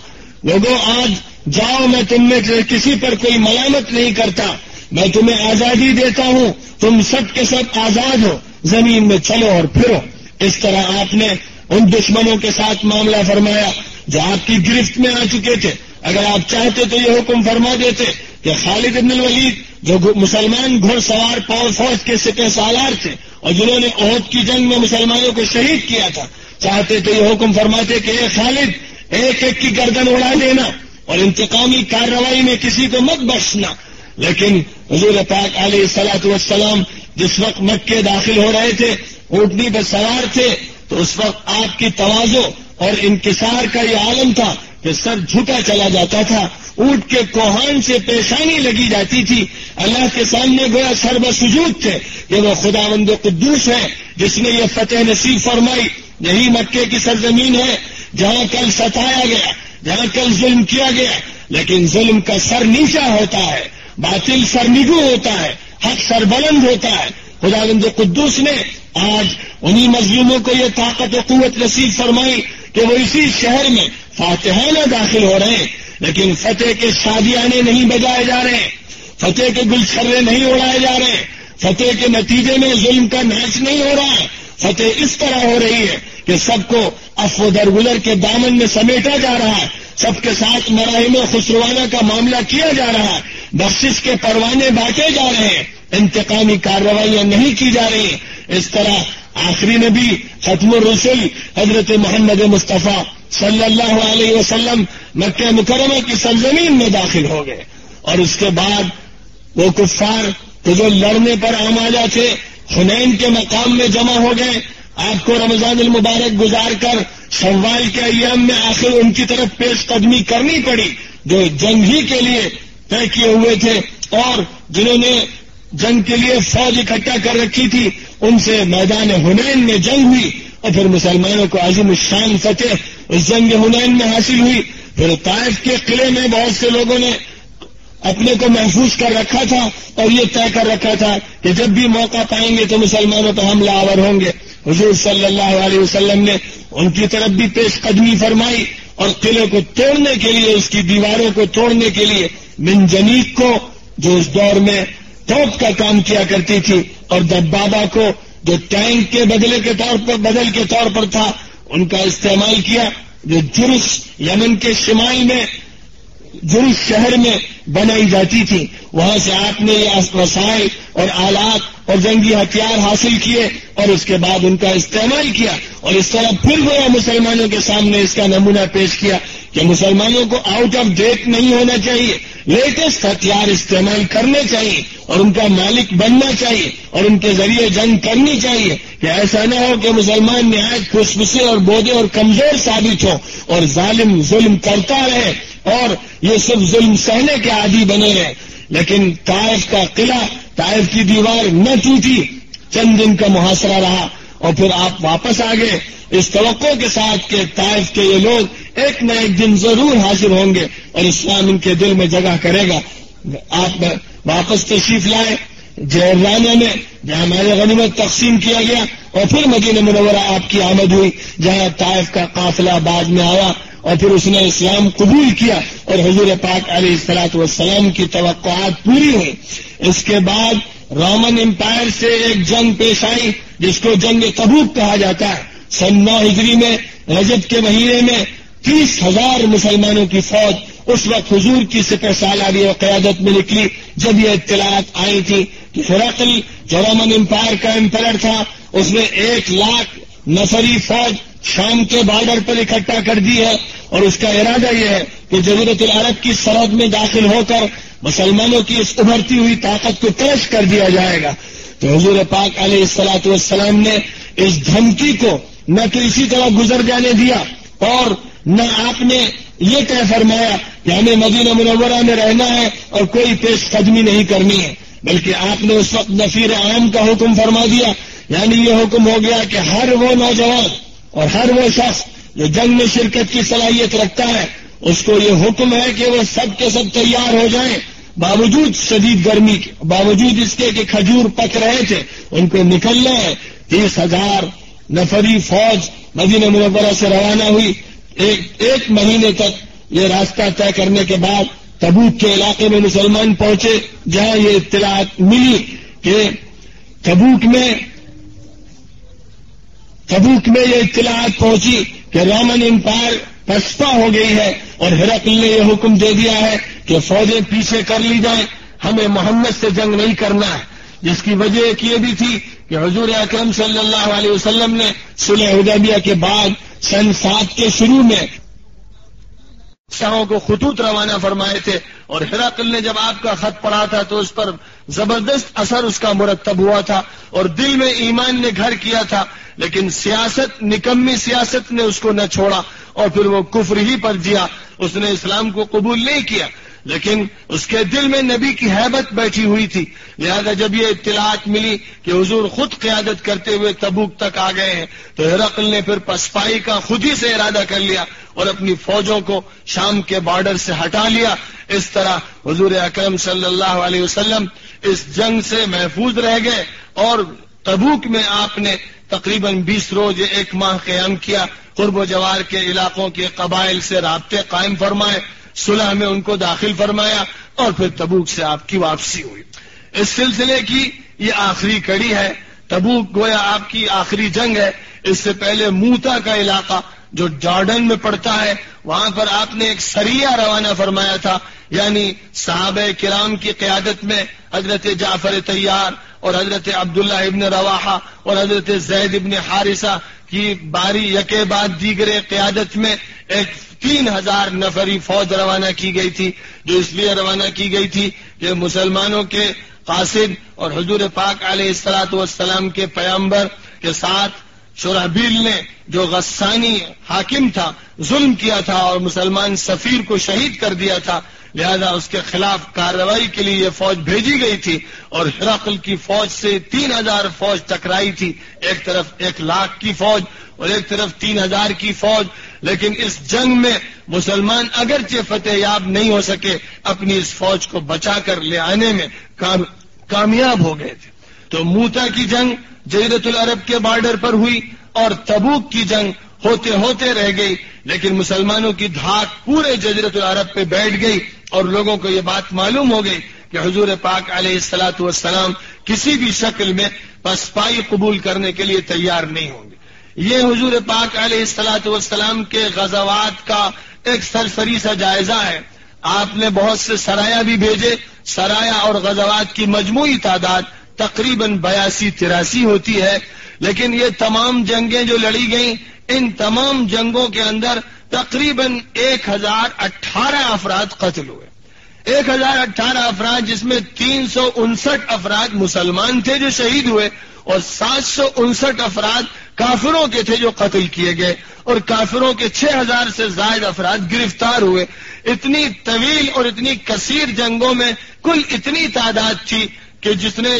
لوگوں آج جاؤ، میں تم میں کسی پر کوئی ملامت نہیں کرتا، میں تمہیں آزادی دیتا ہوں، تم سب کے سب آزاد ہو، زمین میں چلو اور پھرو. اس طرح آپ نے ان دشمنوں کے ساتھ معاملہ فرمایا جو آپ کی گرفت میں آ چکے تھے. اگر آپ چاہتے تو یہ حکم فرما دیتے کہ خالد بن الولید جو مسلمان گھڑ سوار فوج کے سپہ سالار تھے اور جنہوں نے احد کی جنگ میں مسلمانوں کو شہید کیا تھا، چاہتے تو یہ حکم فرماتے کہ اے خالد ایک ایک کی گردن اڑا دینا اور انتقامی کارروائی میں کسی کو مت بخشنا. لیکن حضور پاک علیہ الصلاۃ والسلام جس وقت مکے داخل ہو رہے تھے، اونٹنی پر سوار تھے، تو اس وقت آپ کی تواضع اور انکسار کا یہ عالم تھا کہ سر جھکا چلا جاتا تھا، اونٹ کے کوہان سے پیشانی لگی جاتی تھی. اللہ کے سامنے گویا سر بسجود تھے کہ وہ خداوند قدوس ہے جس نے یہ فتح نصیب فرمائی. یہی مکے کی سرزمین ہے جہاں کل ستایا گیا، جہاں کل ظلم کیا گیا، لیکن ظلم کا سر نیچا ہوتا ہے، باطل سر نگو ہوتا ہے، حق سر بلند ہوتا ہے. خداوند قدوس نے آج انہی مظلوموں کو یہ طاقت و قوت نصیب فرمائی کہ وہ اسی شہر میں فاتحانہ داخل ہو رہے ہیں، لیکن فتح کے شادیانے نہیں بجائے جا رہے ہیں، فتح کے گلچھرے نہیں اڑائے جا رہے ہیں، فتح کے نتیجے میں ظلم کا ناچ نہیں ہو رہا ہے. فتح اس طرح ہو رہی ہے کہ سب کو عفو درگزر کے دامن میں سمیٹا جا رہا ہے، سب کے ساتھ مراحم خسروانہ کا معاملہ کیا جا رہا ہے، بخشش کے پروانے بانٹے جا رہے ہیں، انتقامی کارروائیاں نہیں کی جا رہی ہیں. اس طرح آخری نبی ختم الرسل حضرت محمد مصطفیٰ صلی اللہ علیہ وسلم مکہ مکرمہ کی سرزمین میں داخل ہو گئے اور اس کے بعد وہ کفار تو جو لڑنے پر آمادہ تھے حنین کے مقام میں جمع ہو گئے. آپ کو رمضان المبارک گزار کر شوال کے ایام میں آخر ان کی طرف پیش قدمی کرنی پڑی جو جنگ ہی کے لیے طے کیے ہوئے تھے اور جنہوں نے جنگ کے لیے فوج اکٹھا کر رکھی تھی. ان سے میدان حنین میں جنگ ہوئی اور پھر مسلمانوں کو عظیم الشان فتح اس جنگ حنین میں حاصل ہوئی. پھر طائف کے قلعے میں بہت سے لوگوں نے اپنے کو محفوظ کر رکھا تھا اور یہ طے کر رکھا تھا کہ جب بھی موقع پائیں گے تو مسلمانوں پہ حملہ آور ہوں گے. حضور صلی اللہ علیہ وسلم نے ان کی طرف بھی پیش قدمی فرمائی اور قلعے کو توڑنے کے لیے, اس کی دیواروں کو توڑنے کے لیے منجنیق کو, جو اس دور میں توپ کا کام کیا کرتی تھی, اور دبابہ کو جو ٹینک کے بدل کے طور پر تھا, ان کا استعمال کیا. جو جرس یمن کے شمال میں جرس شہر میں بنائی جاتی تھی, وہاں سے آپ نے یہ وسائل اور آلات اور جنگی ہتھیار حاصل کیے اور اس کے بعد ان کا استعمال کیا. اور اس طرح پھر وہ مسلمانوں کے سامنے اس کا نمونہ پیش کیا کہ مسلمانوں کو آؤٹ آف ڈیٹ نہیں ہونا چاہیے, لیٹسٹ ہتھیار استعمال کرنے چاہیے اور ان کا مالک بننا چاہیے اور ان کے ذریعے جنگ کرنی چاہیے کہ ایسا نہ ہو کہ مسلمان نہایت خوشبسے اور بودے اور کمزور ثابت ہو اور ظالم ظلم کرتا رہے اور یہ سب ظلم سہنے کے عادی بنے رہے. لیکن طائف کا قلعہ, طائف کی دیوار نہ ٹوٹی, چند دن کا محاصرہ رہا اور پھر آپ واپس آ گئے اس توقع کے ساتھ کہ طائف کے یہ لوگ ایک نہ ایک دن ضرور حاضر ہوں گے اور اسلام ان کے دل میں جگہ کرے گا. آپ واپس تشریف لائے جہرانہ میں جہاں مال غنیمت تقسیم کیا گیا اور پھر مدینہ منورہ آپ کی آمد ہوئی جہاں طائف کا قافلہ بعد میں آیا اور پھر اس نے اسلام قبول کیا اور حضور پاک علیہ الصلوۃ والسلام کی توقعات پوری ہوئی. اس کے بعد رومن امپائر سے ایک جنگ پیش آئی جس کو جنگ تبوک کہا جاتا ہے. سن 9 ہجری میں رجب کے مہینے میں 30,000 مسلمانوں کی فوج اس وقت حضور کی سپہ سالاری اور قیادت میں نکلی جب یہ اطلاعات آئی تھی کہ ہرقل جو رومن امپائر کا امپرر تھا اس نے 1 لاکھ نفری فوج شام کے بارڈر پر اکٹھا کر دی ہے اور اس کا ارادہ یہ ہے کہ جزیرۃ العرب کی سرحد میں داخل ہو کر مسلمانوں کی اس ابھرتی ہوئی طاقت کو ترش کر دیا جائے گا. تو حضور پاک علیہ الصلوۃ والسلام نے اس دھمکی کو نہ تو اسی طرح گزر جانے دیا اور نہ آپ نے یہ طے فرمایا کہ ہمیں مدینہ منورہ میں رہنا ہے اور کوئی پیش قدمی نہیں کرنی ہے, بلکہ آپ نے اس وقت نفیر عام کا حکم فرما دیا. یعنی یہ حکم ہو گیا کہ ہر وہ نوجوان اور ہر وہ شخص جو جنگ میں شرکت کی صلاحیت رکھتا ہے اس کو یہ حکم ہے کہ وہ سب کے سب تیار ہو جائیں. باوجود شدید گرمی کے, باوجود اس کے کہ کھجور پک رہے تھے, ان کو نکلنا ہے. 30,000 نفری فوج مدینہ منورہ سے روانہ ہوئی. ایک مہینے تک یہ راستہ طے کرنے کے بعد تبوک کے علاقے میں مسلمان پہنچے جہاں یہ اطلاعات ملی کہ تبوک میں یہ اطلاعات پہنچی کہ رومن امپائر پسپا ہو گئی ہے اور ہرقل نے یہ حکم دے دیا ہے کہ فوجیں پیچھے کر لی جائیں, ہمیں محمد سے جنگ نہیں کرنا ہے. جس کی وجہ ایک یہ بھی تھی کہ حضور اکرم صلی اللہ علیہ وسلم نے صلح حدیبیہ کے بعد سن 7 کے شروع میں شاہوں کو خطوط روانہ فرمائے تھے اور ہرقل نے جب آپ کا خط پڑھا تھا تو اس پر زبردست اثر اس کا مرتب ہوا تھا اور دل میں ایمان نے گھر کیا تھا, لیکن سیاست, نکمی سیاست نے اس کو نہ چھوڑا اور پھر وہ کفر ہی پر جیا. اس نے اسلام کو قبول نہیں کیا لیکن اس کے دل میں نبی کی ہیبت بیٹھی ہوئی تھی. لہذا جب یہ اطلاعات ملی کہ حضور خود قیادت کرتے ہوئے تبوک تک آ گئے ہیں تو ہرقل نے پھر پسپائی کا خود ہی سے ارادہ کر لیا اور اپنی فوجوں کو شام کے بارڈر سے ہٹا لیا. اس طرح حضور اکرم صلی اللہ علیہ وسلم اس جنگ سے محفوظ رہ گئے اور تبوک میں آپ نے تقریباً 20 روز 1 ماہ قیام کیا. قرب و جوار کے علاقوں کے قبائل سے رابطے قائم فرمائے, صلح میں ان کو داخل فرمایا اور پھر تبوک سے آپ کی واپسی ہوئی. اس سلسلے کی یہ آخری کڑی ہے. تبوک گویا آپ کی آخری جنگ ہے. اس سے پہلے موتا کا علاقہ جو جارڈن میں پڑتا ہے وہاں پر آپ نے ایک سریہ روانہ فرمایا تھا, یعنی صحابہ کرام کی قیادت میں حضرت جعفر طیار اور حضرت عبداللہ ابن رواحہ اور حضرت زید ابن حارثہ کی باری یکے بعد دیگرے قیادت میں ایک 3,000 نفری فوج روانہ کی گئی تھی, جو اس لیے روانہ کی گئی تھی کہ مسلمانوں کے قاصد اور حضور پاک علیہ الصلوۃ والسلام کے پیغمبر کے ساتھ شرحبیل نے جو غسانی حاکم تھا ظلم کیا تھا اور مسلمان سفیر کو شہید کر دیا تھا، لہذا اس کے خلاف کارروائی کے لیے یہ فوج بھیجی گئی تھی اور ہرقل کی فوج سے 3000 فوج ٹکرائی تھی، ایک طرف 1,00,000 کی فوج اور ایک طرف 3000 کی فوج. لیکن اس جنگ میں مسلمان اگرچہ فتح یاب نہیں ہو سکے، اپنی اس فوج کو بچا کر لے آنے میں کامیاب ہو گئے تھے. تو موتا کی جنگ جزیرۃ العرب کے بارڈر پر ہوئی اور تبوک کی جنگ ہوتے ہوتے رہ گئی، لیکن مسلمانوں کی دھاک پورے جزیرۃ العرب پہ بیٹھ گئی اور لوگوں کو یہ بات معلوم ہو گئی کہ حضور پاک علیہ الصلوۃ والسلام کسی بھی شکل میں پسپائی قبول کرنے کے لیے تیار نہیں ہوں گے. یہ حضور پاک علیہ الصلوۃ والسلام کے غزوات کا ایک سرسری سا جائزہ ہے. آپ نے بہت سے سرایا بھی بھیجے، سرایا اور غزوات کی مجموعی تعداد تقریباً 82-83 ہوتی ہے، لیکن یہ تمام جنگیں جو لڑی گئیں ان تمام جنگوں کے اندر تقریباً 1018 افراد قتل ہوئے. 1018 افراد، جس میں 359 افراد مسلمان تھے جو شہید ہوئے اور 759 افراد کافروں کے تھے جو قتل کیے گئے، اور کافروں کے 6000 سے زائد افراد گرفتار ہوئے. اتنی طویل اور اتنی کثیر جنگوں میں کل اتنی تعداد تھی کہ جس نے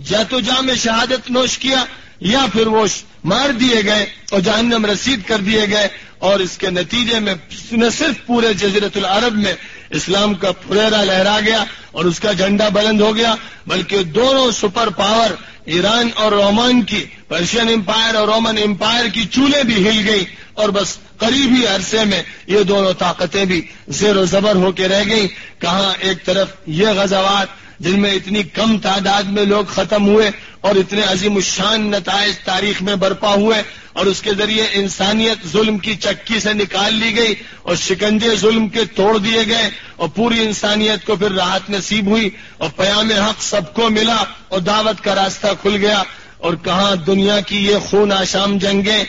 جاتو جام شہادت نوش کیا یا پھر وہ مار دیے گئے اور جہنم رسید کر دیے گئے. اور اس کے نتیجے میں نہ صرف پورے جزیرۃ العرب میں اسلام کا پھریرا لہرا گیا اور اس کا جھنڈا بلند ہو گیا، بلکہ دونوں سپر پاور ایران اور رومان کی، پرشین امپائر اور رومن امپائر کی چولیں بھی ہل گئی اور بس قریبی عرصے میں یہ دونوں طاقتیں بھی زیر و زبر ہو کے رہ گئیں. کہاں ایک طرف یہ غزوات جن میں اتنی کم تعداد میں لوگ ختم ہوئے اور اتنے عظیم الشان نتائج تاریخ میں برپا ہوئے اور اس کے ذریعے انسانیت ظلم کی چکی سے نکال لی گئی اور شکنجے ظلم کے توڑ دیے گئے اور پوری انسانیت کو پھر راحت نصیب ہوئی اور پیام حق سب کو ملا اور دعوت کا راستہ کھل گیا. اور کہاں دنیا کی یہ خون آشام جنگیں،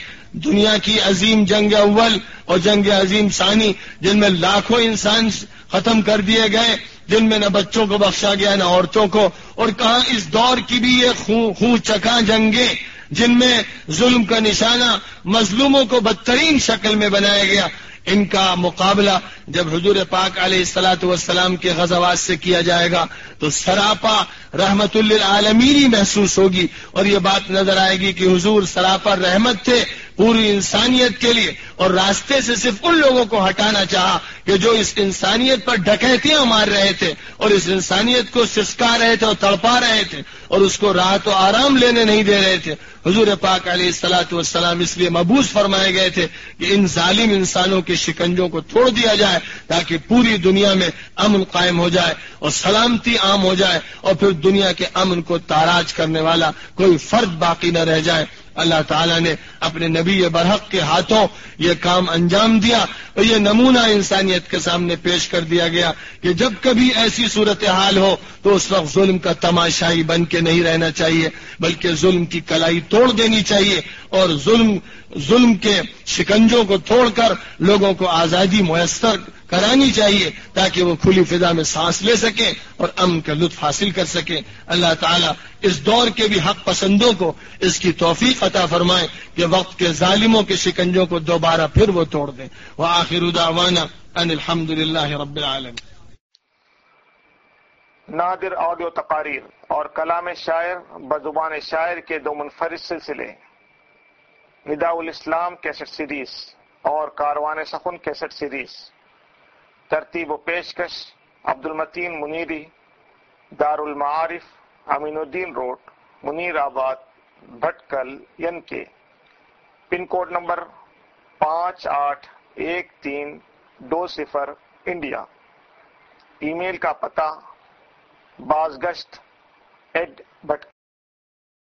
دنیا کی عظیم جنگ اول اور جنگ عظیم ثانی، جن میں لاکھوں انسان ختم کر دیے گئے، جن میں نہ بچوں کو بخشا گیا نہ عورتوں کو. اور کہاں اس دور کی بھی یہ خون چکا جنگیں جن میں ظلم کا نشانہ مظلوموں کو بدترین شکل میں بنایا گیا. ان کا مقابلہ جب حضور پاک علیہ الصلوۃ والسلام کے غزوات سے کیا جائے گا تو سراپا رحمت للعالمین محسوس ہوگی اور یہ بات نظر آئے گی کہ حضور سراپا رحمت تھے پوری انسانیت کے لیے، اور راستے سے صرف ان لوگوں کو ہٹانا چاہا کہ جو اس انسانیت پر ڈکیتیاں مار رہے تھے اور اس انسانیت کو سسکا رہے تھے اور تڑپا رہے تھے اور اس کو راحت و آرام لینے نہیں دے رہے تھے. حضور پاک علیہ الصلوۃ والسلام اس لیے مبعوث فرمائے گئے تھے کہ ان ظالم انسانوں کے شکنجوں کو توڑ دیا جائے تاکہ پوری دنیا میں امن قائم ہو جائے اور سلامتی عام ہو جائے اور پھر دنیا کے امن کو تاراج کرنے والا کوئی فرد باقی نہ رہ جائے. اللہ تعالیٰ نے اپنے نبی برحق کے ہاتھوں یہ کام انجام دیا اور یہ نمونہ انسانیت کے سامنے پیش کر دیا گیا کہ جب کبھی ایسی صورتحال ہو تو اس وقت ظلم کا تماشائی بن کے نہیں رہنا چاہیے، بلکہ ظلم کی کلائی توڑ دینی چاہیے اور ظلم کے شکنجوں کو توڑ کر لوگوں کو آزادی میسر کرانی چاہیے تاکہ وہ کھلی فضا میں سانس لے سکیں اور امن کا لطف حاصل کر سکیں. اللہ تعالیٰ اس دور کے بھی حق پسندوں کو اس کی توفیق عطا فرمائے کہ وقت کے ظالموں کے شکنجوں کو دوبارہ پھر وہ توڑ دیں. وآخر دعوانا ان الحمد للہ رب العالمین. نادر آڈیو تقاریر اور کلام شاعر بزبان شاعر کے 2 منفرد سلسلے، نداء الاسلام کیسٹ سیریز اور کاروان سخن کیسٹ سیریز. ترتیب و پیشکش عبد المتین منیری، دار المعارف امین الدین روڈ، منیر آباد، بھٹکل ین کے. پن کوڈ نمبر 581320 انڈیا. ای میل کا پتہ بازگشت@bhatkal